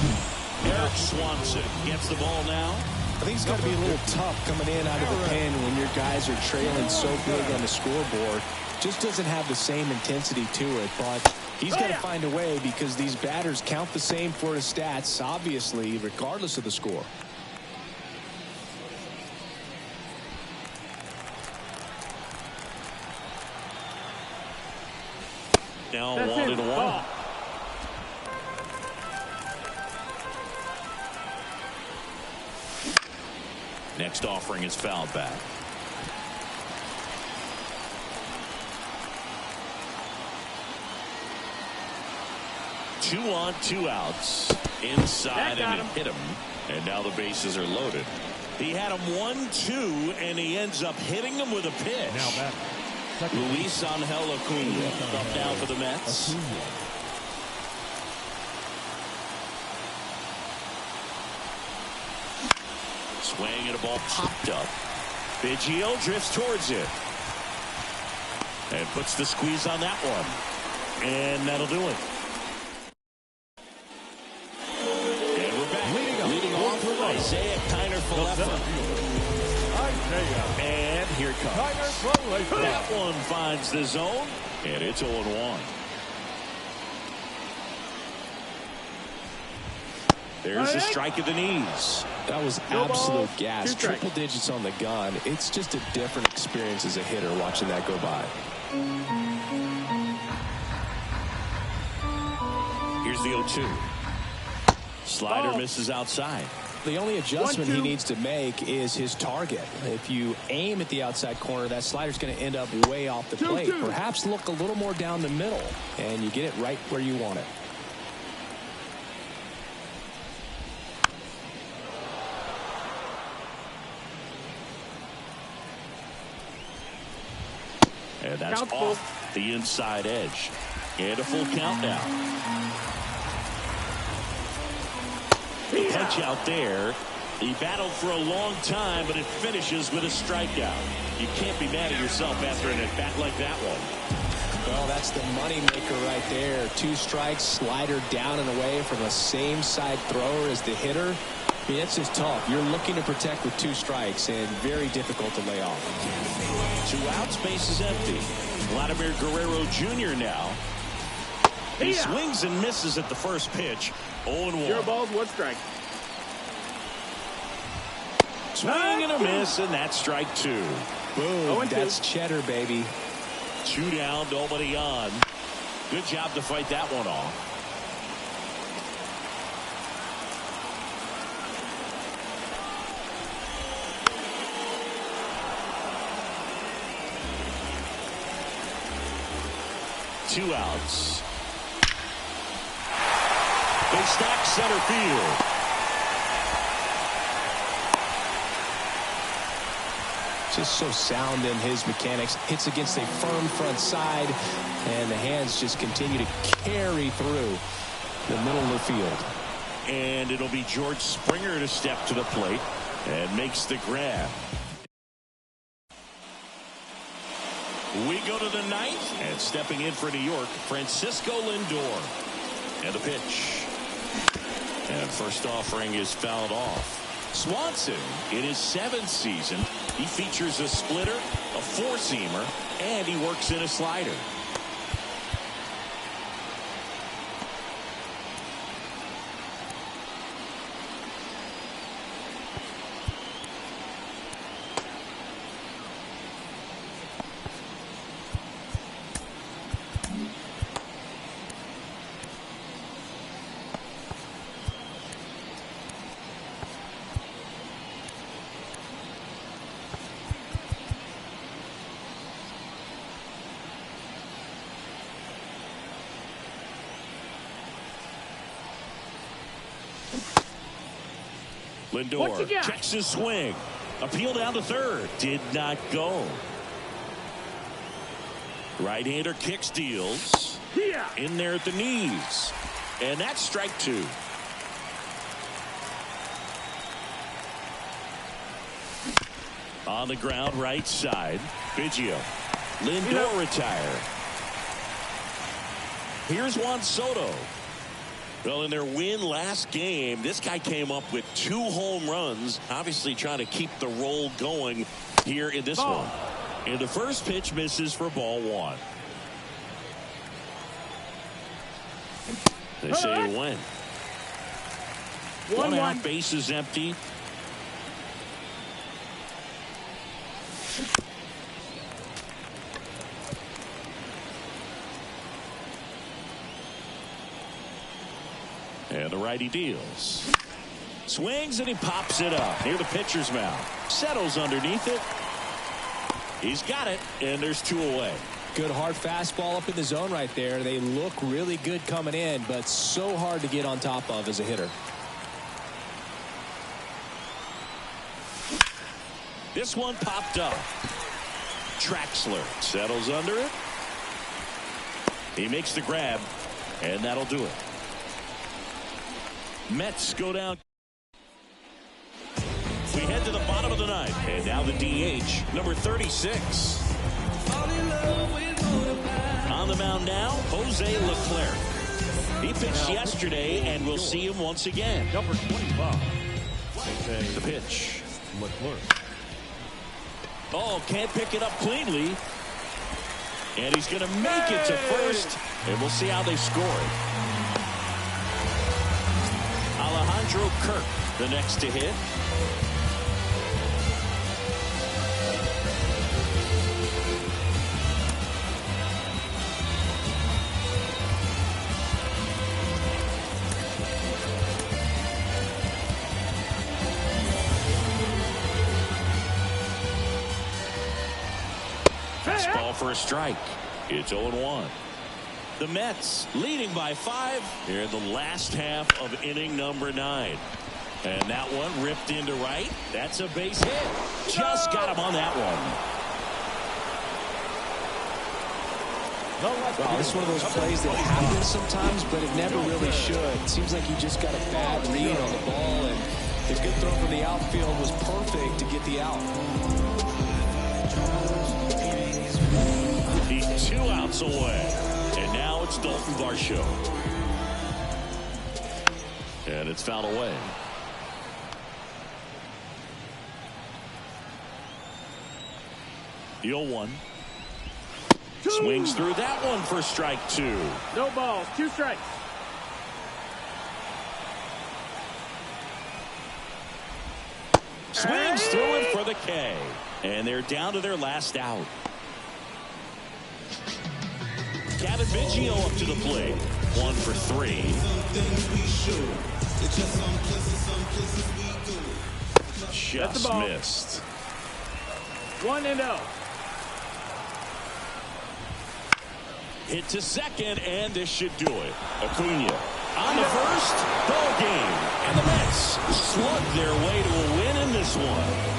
Eric Swanson gets the ball now. I think it's got to be a little tough coming in out of the pen when your guys are trailing so big on the scoreboard. Just doesn't have the same intensity to it, but he's got to find a way because these batters count the same for his stats, obviously, regardless of the score. Now 1-1. Next offering is fouled back. Two on, 2 outs. Inside, and it hit him. And now the bases are loaded. He had him 1-2, and he ends up hitting him with a pitch. Now back. Luis Angel Acuna up now for the Mets. Swing and a ball popped up. Biggio drifts towards it. And puts the squeeze on that one. And that'll do it. And we're back. Leading off with Isaiah Kiner-Falefa. And here it comes. That one finds the zone. And it's 0-1. There's a strike at the knees. That was absolute gas. Triple digits on the gun. It's just a different experience as a hitter watching that go by. Here's the 0-2. Slider misses outside. The only adjustment he needs to make is his target. If you aim at the outside corner, that slider's going to end up way off the plate. Perhaps look a little more down the middle, and you get it right where you want it. And that's off the inside edge. And a full count now. The punch out there. He battled for a long time, but it finishes with a strikeout. You can't be mad at yourself after an at-bat like that one. Well, that's the money maker right there. 2 strikes, slider down and away from the same side thrower as the hitter. I mean, it's just tough. You're looking to protect with 2 strikes and very difficult to lay off. 2 outs, base is empty. Vladimir Guerrero Jr. now. He swings and misses at the first pitch. 0-1. 0 balls, 1 strike. Swing and a miss, and that's strike 2. Boom, that's cheddar, baby. 2 down, nobody on. Good job to fight that one off. Two outs. They stack center field. Just so sound in his mechanics. Hits against a firm front side, and the hands just continue to carry through the middle of the field. And it'll be George Springer to step to the plate and makes the grab. We go to the 9th, and stepping in for New York, Francisco Lindor. And a pitch. And first offering is fouled off. Swanson, in his 7th season, he features a splitter, a 4-seamer, and he works in a slider. Lindor checks his swing. Appeal down to third. Did not go. Right-hander kicks, deals. In there at the knees. And that's strike 2. On the ground, right side. Biggio. Lindor retired. Here's Juan Soto. Well, in their win last game, this guy came up with 2 home runs, obviously trying to keep the roll going here in this one. And the first pitch misses for ball 1. They say it went. 1 out, base is empty. And the righty deals. Swings and he pops it up near the pitcher's mouth. Settles underneath it. He's got it, and there's 2 away. Good hard fastball up in the zone right there. They look really good coming in, but so hard to get on top of as a hitter. This one popped up. Traxler settles under it. He makes the grab, and that'll do it. Mets go down. We head to the bottom of the 9th, and now the DH, number 36. On the mound now, Jose Leclerc. He pitched yesterday, and we'll see him once again. Number 25. The pitch. Leclerc. Oh, can't pick it up cleanly. And he's going to make it to first, and we'll see how they score it. Andrew Kirk, the next to hit. Fastball for a strike. It's 0-1. The Mets leading by 5 here in the last half of inning number 9. And that one ripped into right. That's a base hit. Just got him on that one. Well, this is one of those plays that happens sometimes, but it never really should. It seems like he just got a bad read on the ball, and his good throw from the outfield was perfect to get the out. He's 2 outs away. And now it's Dalton Varsho. And it's fouled away. The 0-1. Swings through that one for strike 2. No balls, 2 strikes. Swings through it for the K. And they're down to their last out. Gavin Biggio up to the plate. 1 for 3. Just missed. 1-0. Hit to second, and this should do it. Acuna on the first. Ball game. And the Mets slug their way to a win in this one.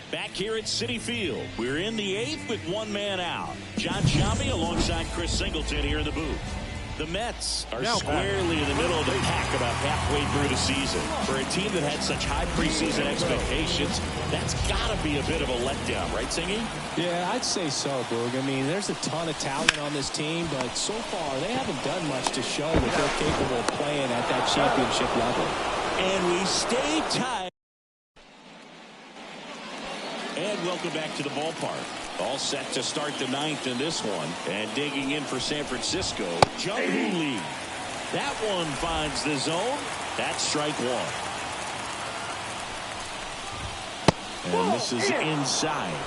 Back here at Citi Field, we're in the 8th with one man out. John Sciambi alongside Chris Singleton here in the booth. The Mets are squarely in the middle of the pack about halfway through the season. For a team that had such high preseason expectations, that's got to be a bit of a letdown, right, Singy? Yeah, I'd say so, Boog. I mean, there's a ton of talent on this team, but so far they haven't done much to show that they're capable of playing at that championship level. And we stay tied. And welcome back to the ballpark. All set to start the 9th in this one. And digging in for San Francisco, Jung-Hoo Lee. That one finds the zone. That's strike one. And this is inside.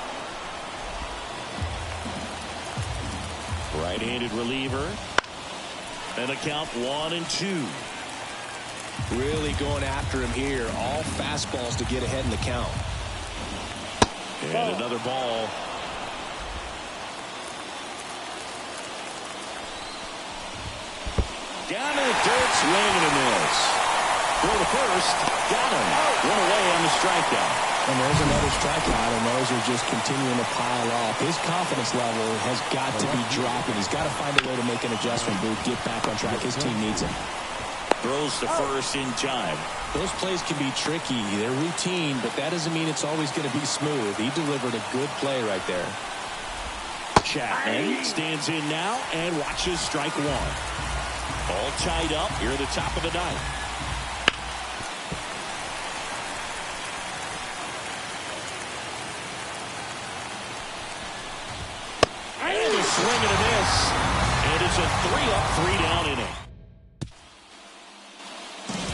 Right-handed reliever. And a count 1-2. Really going after him here. All fastballs to get ahead in the count. And another ball. Down in the dirt, swing and a miss. For the first, got him. One away on the strikeout. And there's another strikeout, and those are just continuing to pile up. His confidence level has got to be dropping. He's got to find a way to make an adjustment, Booth, get back on track. His team needs him. Throws to first in time. Those plays can be tricky. They're routine, but that doesn't mean it's always going to be smooth. He delivered a good play right there. Chapman stands in now and watches strike one. All tied up here at the top of the 9th. swing and a miss. And it's a 3-up, 3-down inning.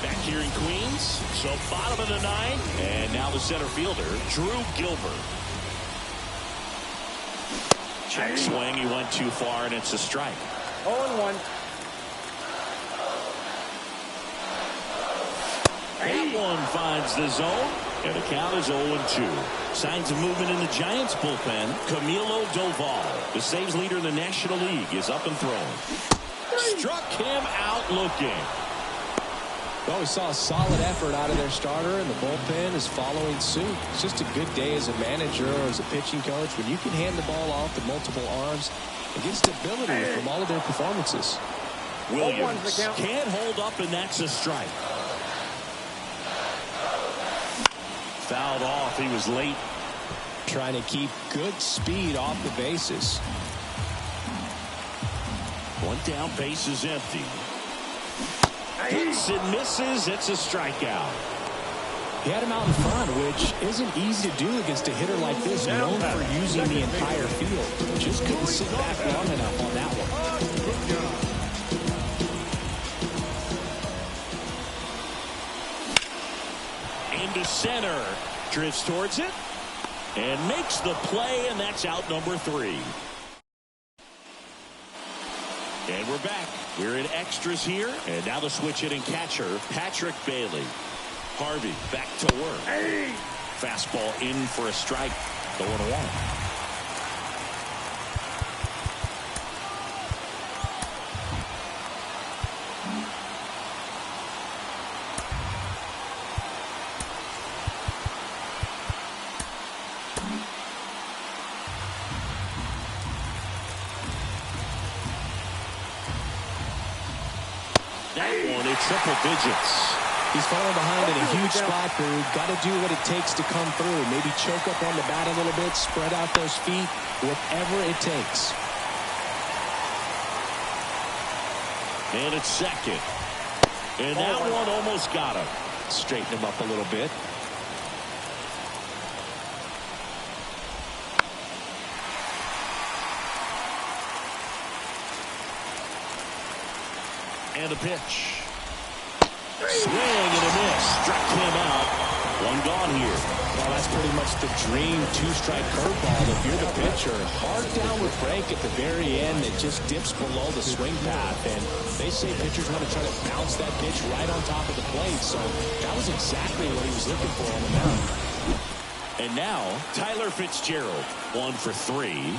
Back here in Queens. So bottom of the ninth. And now the center fielder, Drew Gilbert. Check swing. He went too far, and it's a strike. 0-1. That one finds the zone, and the count is 0-2. Signs of movement in the Giants bullpen. Camilo Doval, the saves leader in the National League, is up and throwing. Struck him out looking. Well, we saw a solid effort out of their starter, and the bullpen is following suit. It's just a good day as a manager or as a pitching coach when you can hand the ball off to multiple arms and get stability from all of their performances. Williams can't hold up, and that's a strike. Fouled off. He was late. Trying to keep good speed off the bases. One down, bases empty. Hits and misses. It's a strikeout. He had him out in front, which isn't easy to do against a hitter like this, known for using the entire field. Just couldn't sit back long enough on that one. Into center. Drifts towards it. And makes the play, and that's out number 3. And we're back. We're in extras here. And now the switch hitting catcher, Patrick Bailey. Harvey back to work. Fastball in for a strike. The 1-1. That one in triple digits. He's falling behind in a huge spot crew. Got to do what it takes to come through. Maybe choke up on the bat a little bit, spread out those feet, whatever it takes. And it's second. And that one almost got him. Straighten him up a little bit. And a pitch. Swing and a miss. Struck him out. One gone here. Well, that's pretty much the dream two-strike curveball if you're the pitcher. Hard downward break at the very end that just dips below the swing path. And they say pitchers want to try to bounce that pitch right on top of the plate. So that was exactly what he was looking for on the mound. And now, Tyler Fitzgerald. 1 for 3.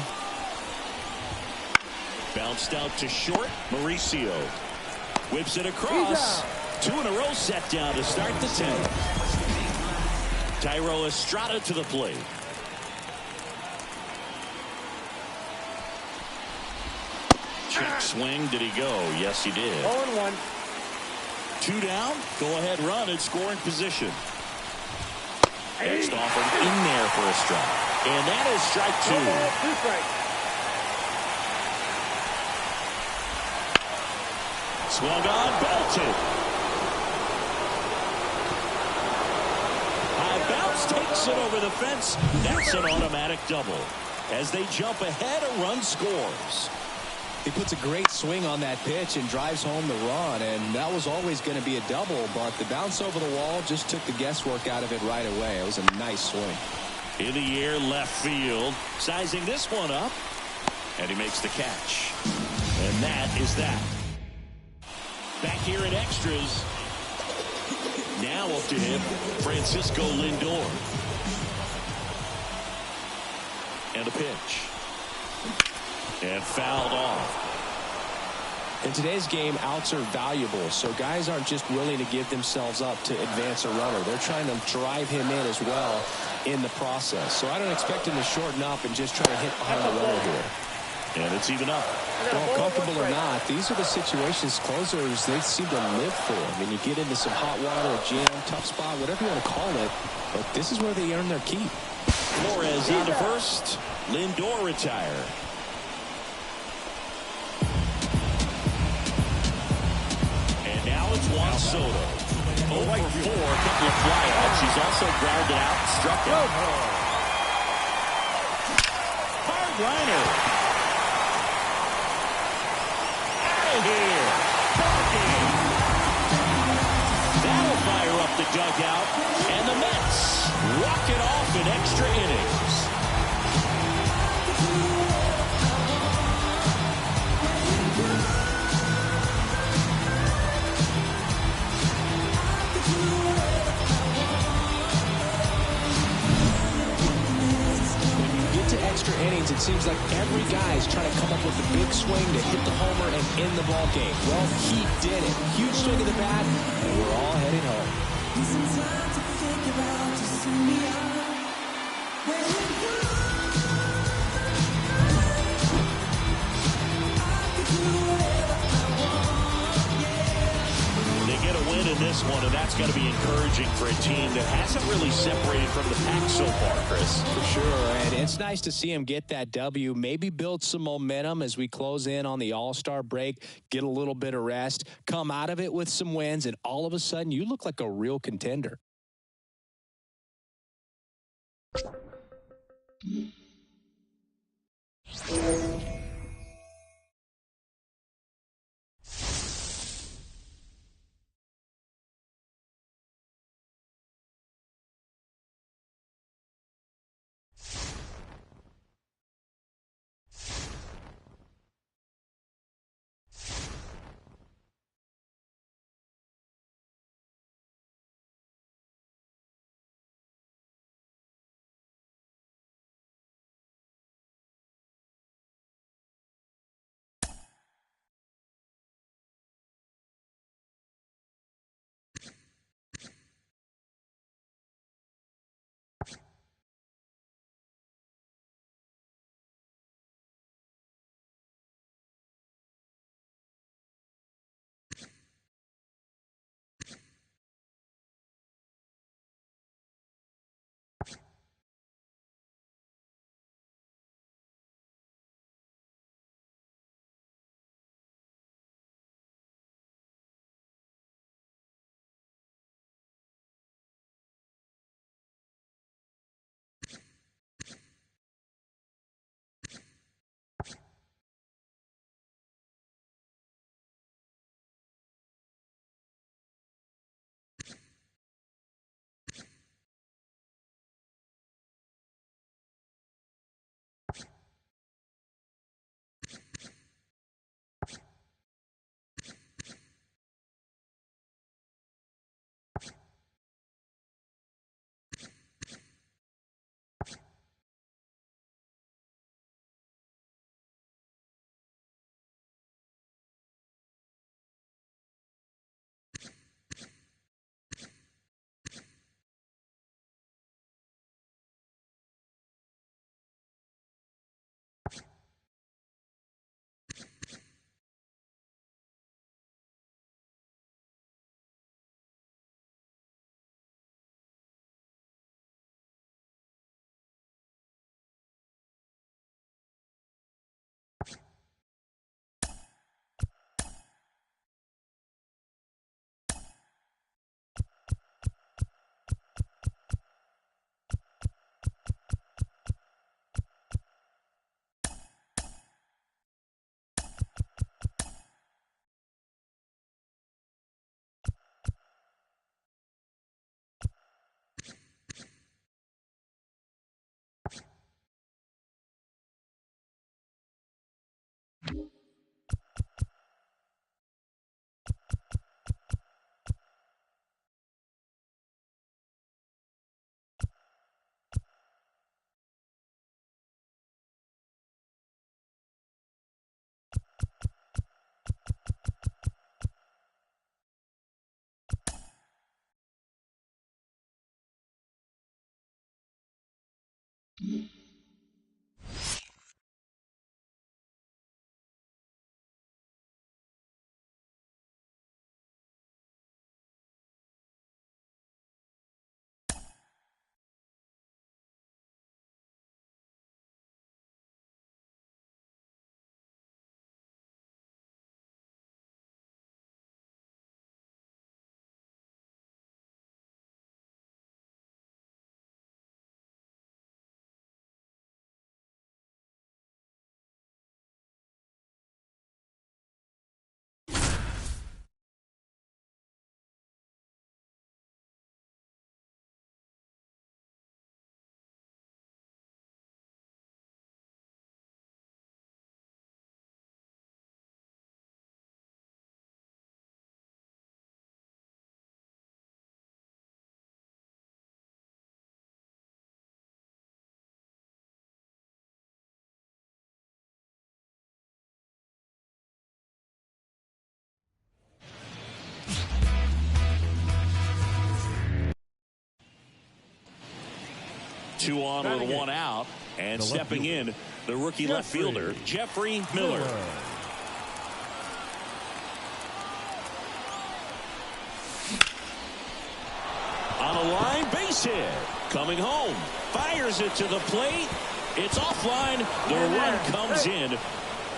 Bounced out to short. Mauricio whips it across. 2 in a row set down to start the 10th. Tyro Estrada to the plate. Check swing. Did he go? Yes, he did. 0-1. 2 down. Go ahead run in scoring position. Next offer in there for a strike. And that is strike 2. 2 strikes. Swung on, belted. High bounce takes it over the fence. That's an automatic double. As they jump ahead, a run scores. He puts a great swing on that pitch and drives home the run, and that was always going to be a double, but the bounce over the wall just took the guesswork out of it right away. It was a nice swing. In the air, left field. Sizing this one up, and he makes the catch. And that is that. Back here in extras. Now up to him, Francisco Lindor. And a pitch. And fouled off. In today's game, outs are valuable, so guys aren't just willing to give themselves up to advance a runner. They're trying to drive him in as well in the process. So I don't expect him to shorten up and just try to hit behind the runner here. And it's even up. Well, comfortable or not, these are the situations closers they seem to live for. I mean, you get into some hot water, a jam, tough spot, whatever you want to call it, but this is where they earn their keep. Flores on to first. Lindor retire. And now it's Juan Soto. 0 for 4, a couple of flyouts. He's also grounded out and struck out. Hard liner. here. Barking. That'll fire up the dugout. And the Mets walk it off in extra innings. To extra innings, it seems like every guy is trying to come up with a big swing to hit the homer and end the ball game. Well, he did it. Huge swing of the bat, and we're all heading home. They get a win in this one, and that's got to be encouraging for a team that hasn't really separated from the pack so far, Chris. For sure, and it's nice to see him get that W, maybe build some momentum as we close in on the All-Star break, get a little bit of rest, come out of it with some wins, and all of a sudden you look like a real contender. 2 on with 1 out. And stepping in, the rookie left fielder, Jeffrey Miller. On a line, base hit. Coming home. Fires it to the plate. It's offline. The run comes in.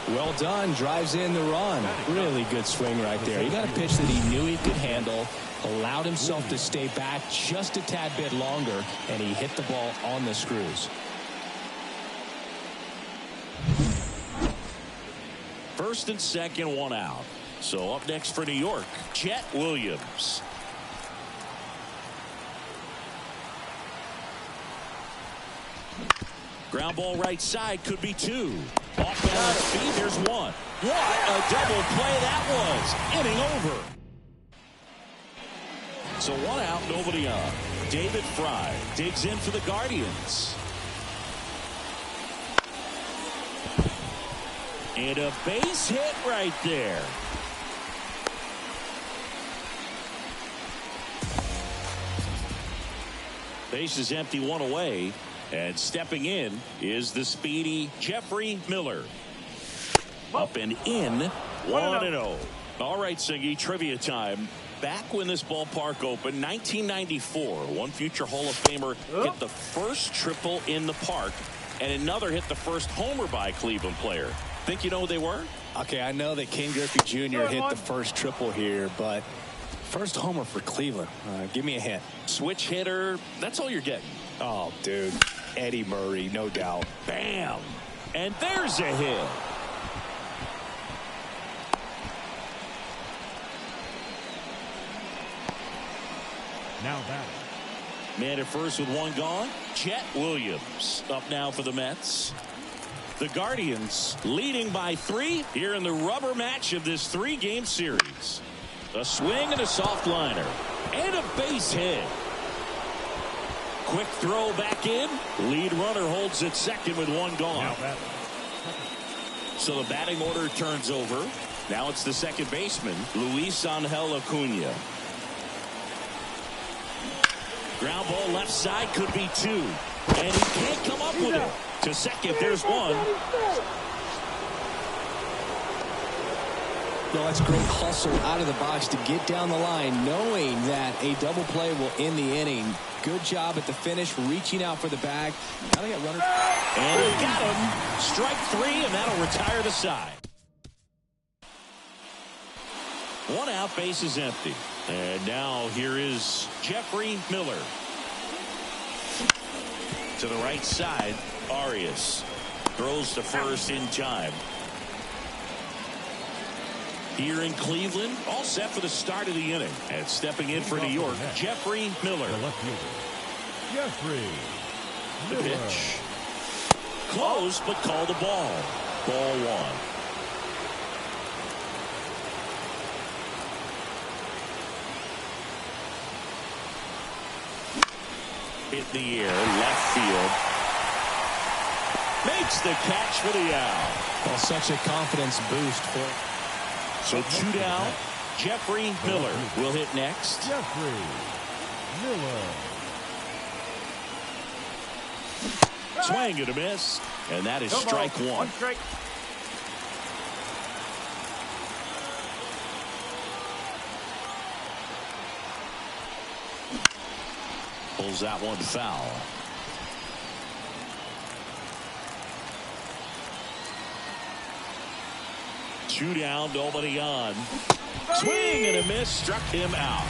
Well done. Drives in the run. Really good swing right there. He got a pitch that he knew he could handle. Allowed himself to stay back just a tad bit longer. And he hit the ball on the screws. First and second, 1 out. So up next for New York, Chet Williams. Ground ball right side, could be 2. Off balance speed, there's 1. What a double play that was. Inning over. So 1 out, nobody on. David Fry digs in for the Guardians. And a base hit right there. Base is empty, 1 away. And stepping in is the speedy Jeffrey Miller. Up and in, 1-0. All right, Singy, trivia time. Back when this ballpark opened, 1994, one future Hall of Famer hit the first triple in the park, and another hit the first homer by a Cleveland player. Think you know who they were? Okay, I know that Ken Griffey Jr. hit the first triple here, but first homer for Cleveland. Give me a hint. Switch hitter. That's all you're getting. Oh, dude. Eddie Murray, no doubt. Bam. And there's a hit. Now batting. Man at first with 1 gone. Chet Williams up now for the Mets. The Guardians leading by 3 here in the rubber match of this 3-game series. A swing and a soft liner. And a base hit. Quick throw back in. Lead runner holds at second with 1 gone. So the batting order turns over. Now it's the second baseman, Luis Angel Acuna. Ground ball left side, could be 2. And he can't come up with it. To second, there's 1. Well, that's great hustle out of the box to get down the line, knowing that a double play will end the inning. Good job at the finish, reaching out for the bag. Now they got runners. And he got him. Strike 3, and that'll retire the side. 1 out, base is empty. And now here is Jeffrey Miller. To the right side, Arias throws to first in time. Here in Cleveland, all set for the start of the inning. And stepping in for New York, Jeffrey Miller. Jeffrey The Miller. pitch. Close, but call the ball. Ball 1. Hit the air, left field. Makes the catch for the out. Well, such a confidence boost for. So 2 down. Jeffrey Miller will hit next. Jeffrey Miller. Swing and a miss. And that is strike 1. 1 strike. Pulls that one foul. Two down, nobody on. Swing and a miss, struck him out.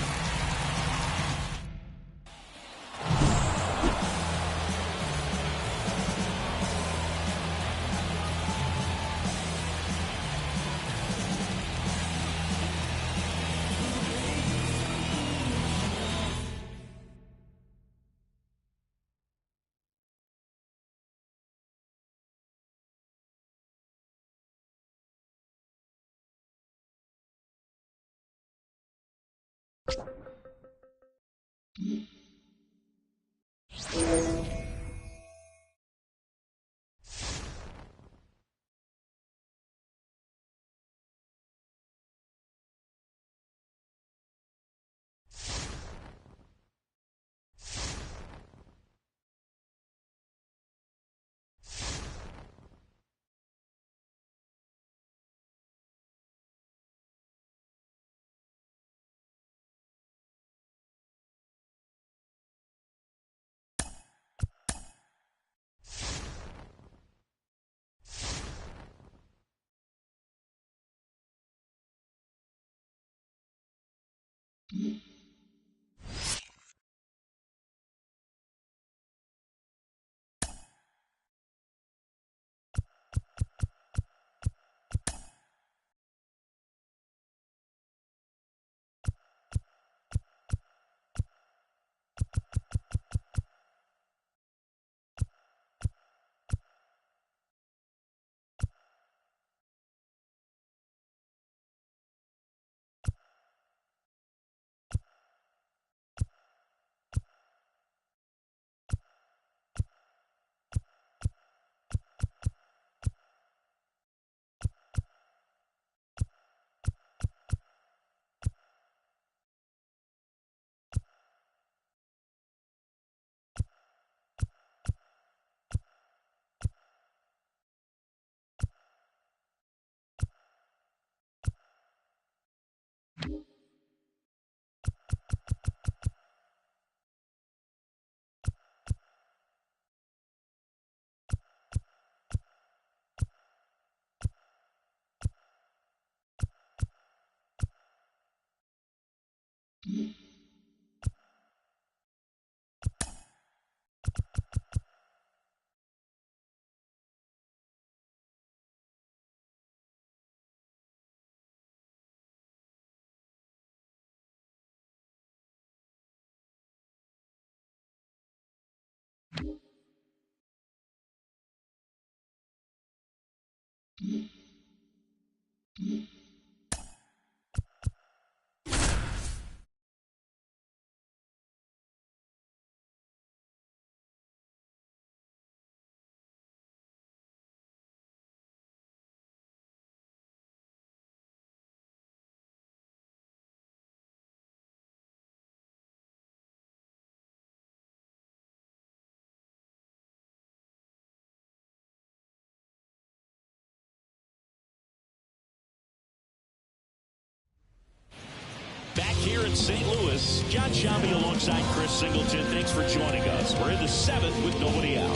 Back here in St. Louis, John Shambi alongside Chris Singleton. Thanks for joining us. We're in the 7th with nobody out.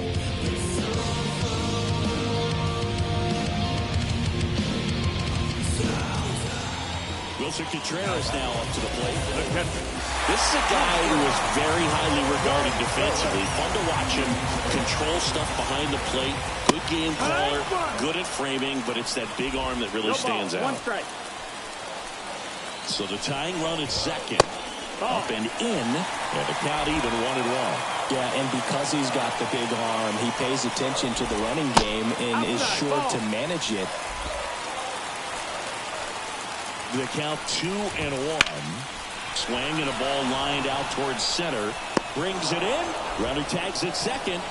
Wilson Contreras now up to the plate. This is a guy who is very highly regarded defensively. Fun to watch him control stuff behind the plate. Good game caller, good at framing, but it's that big arm that really stands out. One strike. So the tying run at second. Up and in, and the count even 1-1. Yeah, and because he's got the big arm, he pays attention to the running game and is sure to manage it. The count 2-1. Swing and a ball lined out towards center. Brings it in. Runner tags at second.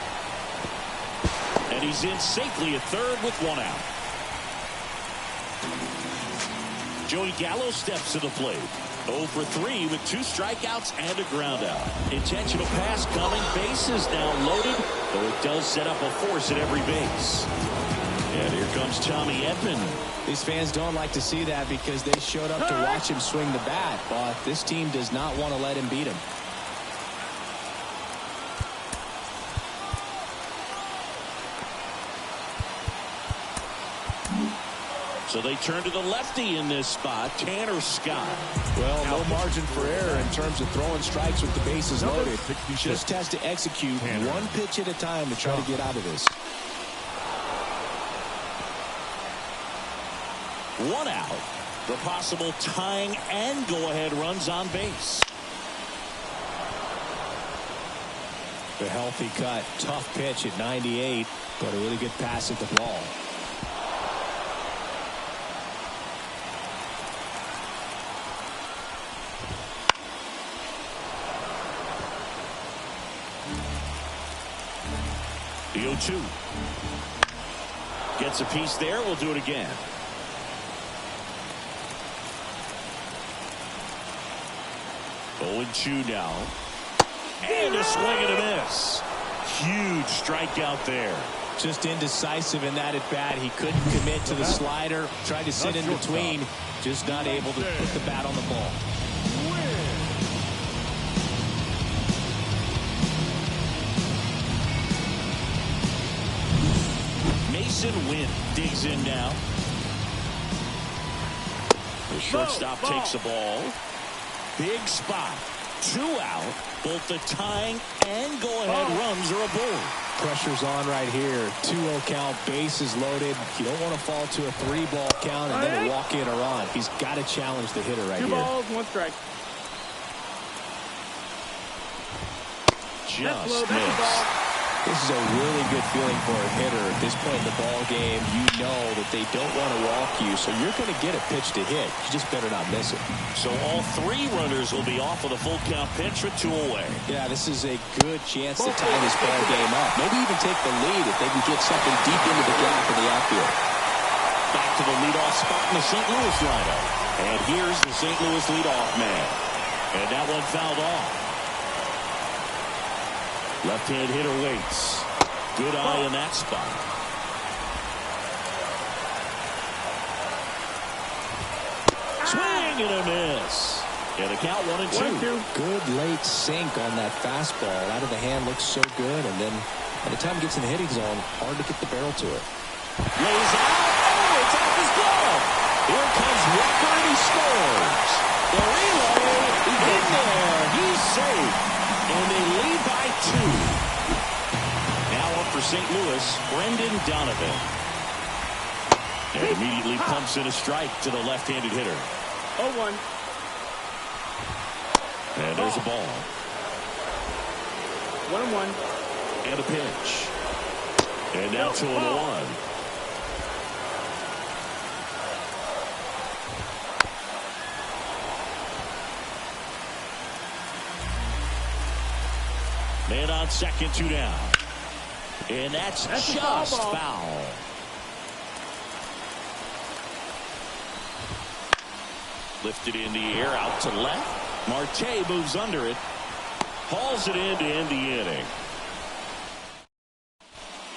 And he's in safely at third with one out. Joey Gallo steps to the plate. 0 for 3 with 2 strikeouts and a ground out. Intentional pass coming. Base is now loaded, though it does set up a force at every base. And here comes Tommy Edman. These fans don't like to see that because they showed up to watch him swing the bat, but this team does not want to let him beat him. So they turn to the lefty in this spot, Tanner Scott. Well, no margin for error in terms of throwing strikes with the bases loaded. He just has to execute one pitch at a time to try to get out of this. 1 out. The possible tying and go-ahead runs on base. The healthy cut. Tough pitch at 98, but a really good pass at the ball. The 0-2. Gets a piece there. We'll do it again. 0-2 now. And a swing and a miss. Huge strikeout there. Just indecisive in that at bat. He couldn't commit to the slider. Tried to sit in between. Just not able to put the bat on the ball. Mason Wynn digs in now. The shortstop takes the ball. Big spot. 2 out. Both the tying and go-ahead runs are aboard. Pressure's on right here. 2-0 count, bases loaded. You don't want to fall to a 3-ball count and then a walk-in or on. He's got to challenge the hitter right here. 2 balls, 1 strike. Just missed. This is a really good feeling for a hitter. At this point in the ball game, you know that they don't want to walk you, so you're going to get a pitch to hit. You just better not miss it. So all 3 runners will be off with a full count pitch with 2 away. Yeah, this is a good chance to tie this ball game up. Maybe even take the lead if they can get something deep into the gap in the outfield. Back to the leadoff spot in the St. Louis lineup. And here's the St. Louis leadoff man. And that one fouled off. Left-hand hitter waits. Good eye in that spot. Swing and a miss. And the count 1-2. Good late sink on that fastball. Out of the hand looks so good. And then by the time it gets in the hitting zone, hard to get the barrel to it. Lays out. Oh, it's off his glove. Here comes Walker and he scores. The relay in there. He's safe. And they lead by 2. Now up for St. Louis, Brendan Donovan. And immediately pumps in a strike to the left-handed hitter. 0-1. And there's a ball. 1-1. And a pitch. And now 2-1. Man on second, 2 down. And that's just foul. Lifted in the air, out to left. Marte moves under it. Hauls it in to end the inning.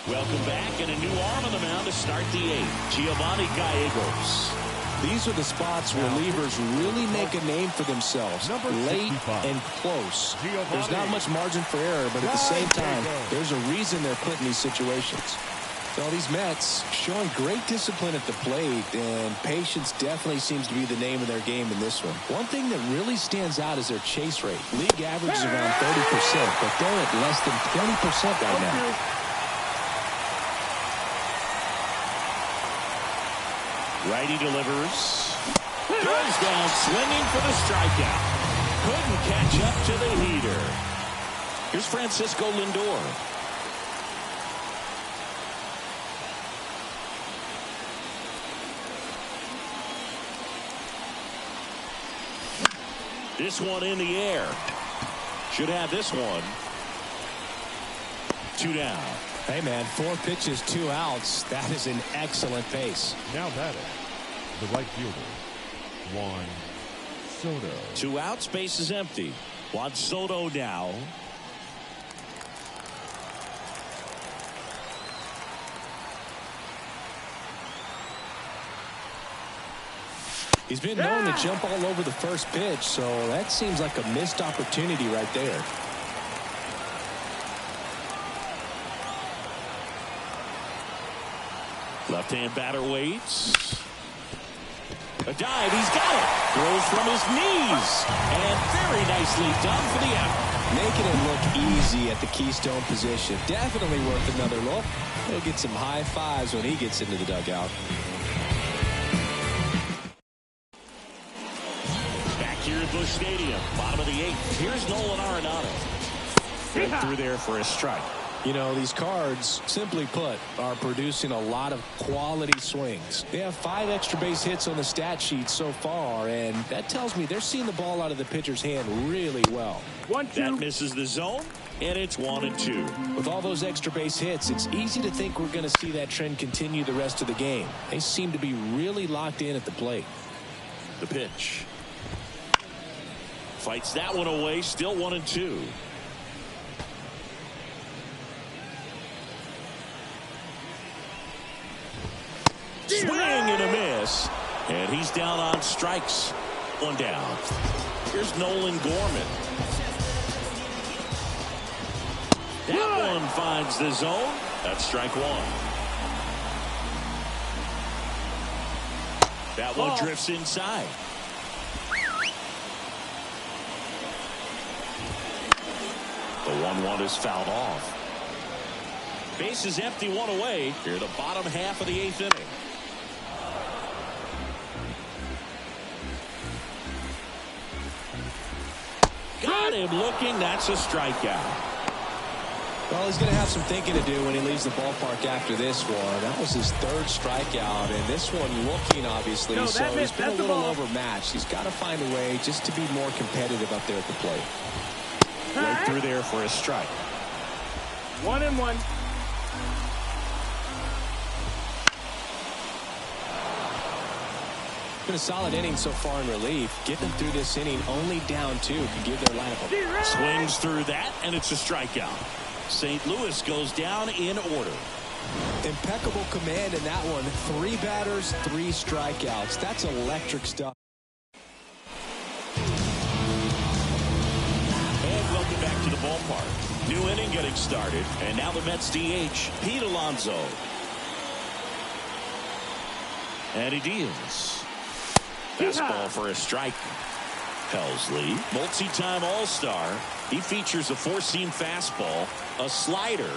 Welcome back, and a new arm on the mound to start the 8th. Giovanni Gallegos. These are the spots where relievers really make a name for themselves. Late and close. There's not much margin for error, but at the same time, there's a reason they're put in these situations. So these Mets showing great discipline at the plate, and patience definitely seems to be the name of their game in this one. One thing that really stands out is their chase rate. League average is around 30%, but they're at less than 20% right now. Righty delivers. Goes down swinging for the strikeout. Couldn't catch up to the heater. Here's Francisco Lindor. This one in the air. Should have this one. 2 down. Hey, man, 4 pitches, 2 outs. That is an excellent pace. Now batting, the right fielder, Juan Soto. 2 outs, base is empty. Juan Soto now. He's been known to jump all over the first pitch, so that seems like a missed opportunity right there. Left-hand batter waits. A dive, he's got it. Throws from his knees. And very nicely done for the out. Making it look easy at the Keystone position. Definitely worth another look. He'll get some high fives when he gets into the dugout. Back here at Busch Stadium, bottom of the 8th. Here's Nolan Arenado. Fed through there for a strike. You know, these Cards, simply put, are producing a lot of quality swings. They have 5 extra base hits on the stat sheet so far, and that tells me they're seeing the ball out of the pitcher's hand really well. 1-2. That misses the zone, and it's 1-2. With all those extra base hits, it's easy to think we're going to see that trend continue the rest of the game. They seem to be really locked in at the plate. The pitch. Fights that one away, still 1-2. Swing and a miss. And he's down on strikes. 1 down. Here's Nolan Gorman. That one finds the zone. That's strike 1. That one drifts inside. The 1-1 is fouled off. Base is empty, one away. Here, the bottom half of the 8th inning. Got him looking. That's a strikeout. Well, he's going to have some thinking to do when he leaves the ballpark after this one. That was his 3rd strikeout, and this one looking, obviously. No, so he's been a little ball. overmatched. He's got to find a way just to be more competitive up there at the plate. Right through there for a strike. 1-1. Been a solid inning so far in relief. Getting through this inning only down 2 can give their lineup a swings through that, and it's a strikeout. St. Louis goes down in order. impeccable command in that one. 3 batters, 3 strikeouts. That's electric stuff. And welcome back to the ballpark. New inning getting started, and now the Mets DH, Pete Alonso. And he deals. Fastball for a strike. Helsley, multi-time All-Star. He features a 4-seam fastball, a slider,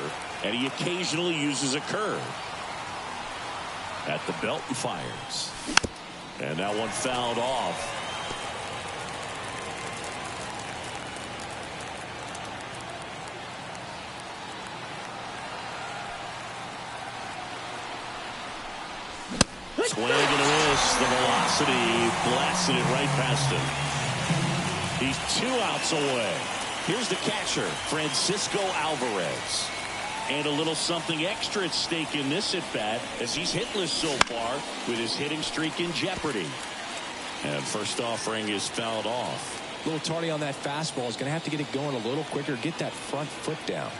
and he occasionally uses a curve. At the belt and fires. And that one fouled off. Swing and a miss. The velocity blasted it right past him. He's 2 outs away. Here's the catcher, Francisco Alvarez. And a little something extra at stake in this at-bat as he's hitless so far with his hitting streak in jeopardy. And first offering is fouled off. A little tardy on that fastball. He's going to have to get it going a little quicker. Get that front foot down.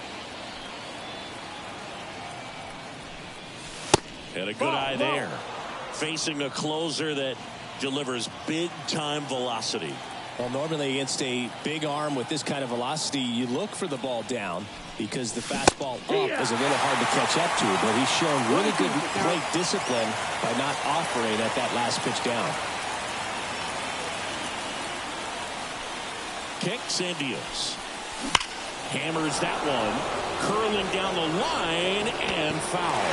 And a good eye there. Facing a closer that delivers big-time velocity. Well, normally against a big arm with this kind of velocity, you look for the ball down because the fastball up is a little hard to catch up to. But he's shown really good plate discipline by not offering at that last pitch down. Kicks and deals. Hammers that one. Curling down the line and foul.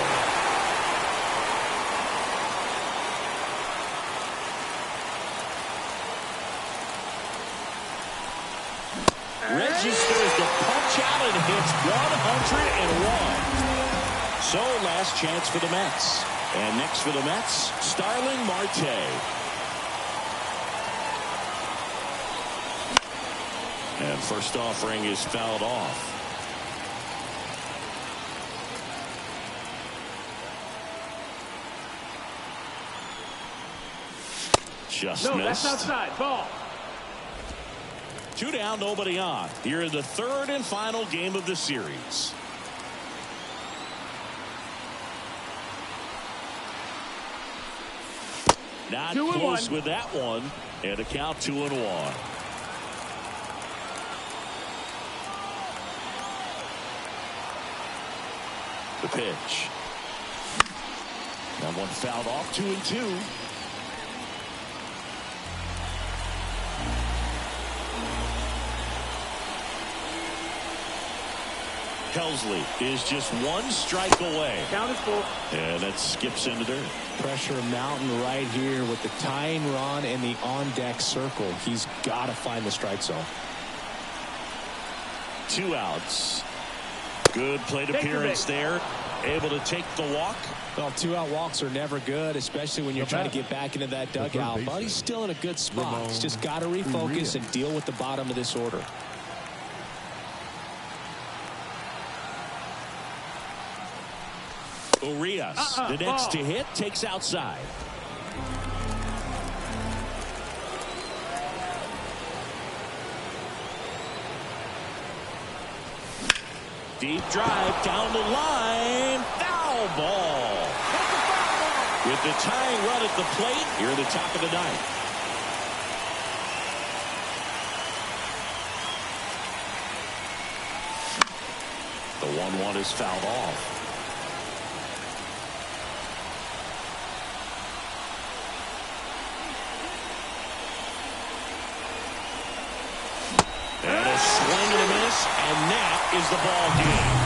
Registers the punch out and hits 101. So last chance for the Mets. And next for the Mets, Starling Marte. And first offering is fouled off. Just no, missed. that's outside. Ball. 2 down, nobody on. Here in the 3rd and final game of the series. Not close with that one. And a count 2-1. The pitch. That one fouled off. 2-2. Helsley is just 1 strike away. Count is full. And that skips into dirt. Pressure mountain right here with the tying run and the on-deck circle. He's got to find the strike zone. 2 outs. Good plate appearance there. Able to take the walk. Well, 2-out walks are never good, especially when you're trying to get back into that dugout. But he's still in a good spot. He's just got to refocus and deal with the bottom of this order. Urias, the next to hit, takes outside. Deep drive down the line. Foul ball. With the tying run at the plate, here at the top of the 9th. The 1-1 is fouled off. And a swing and a miss. is, and that is the ball game.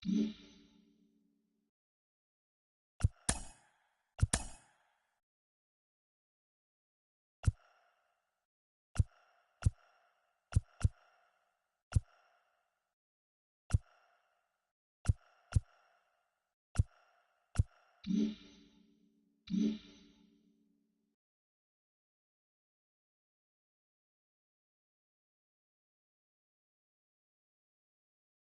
Mm-hmm.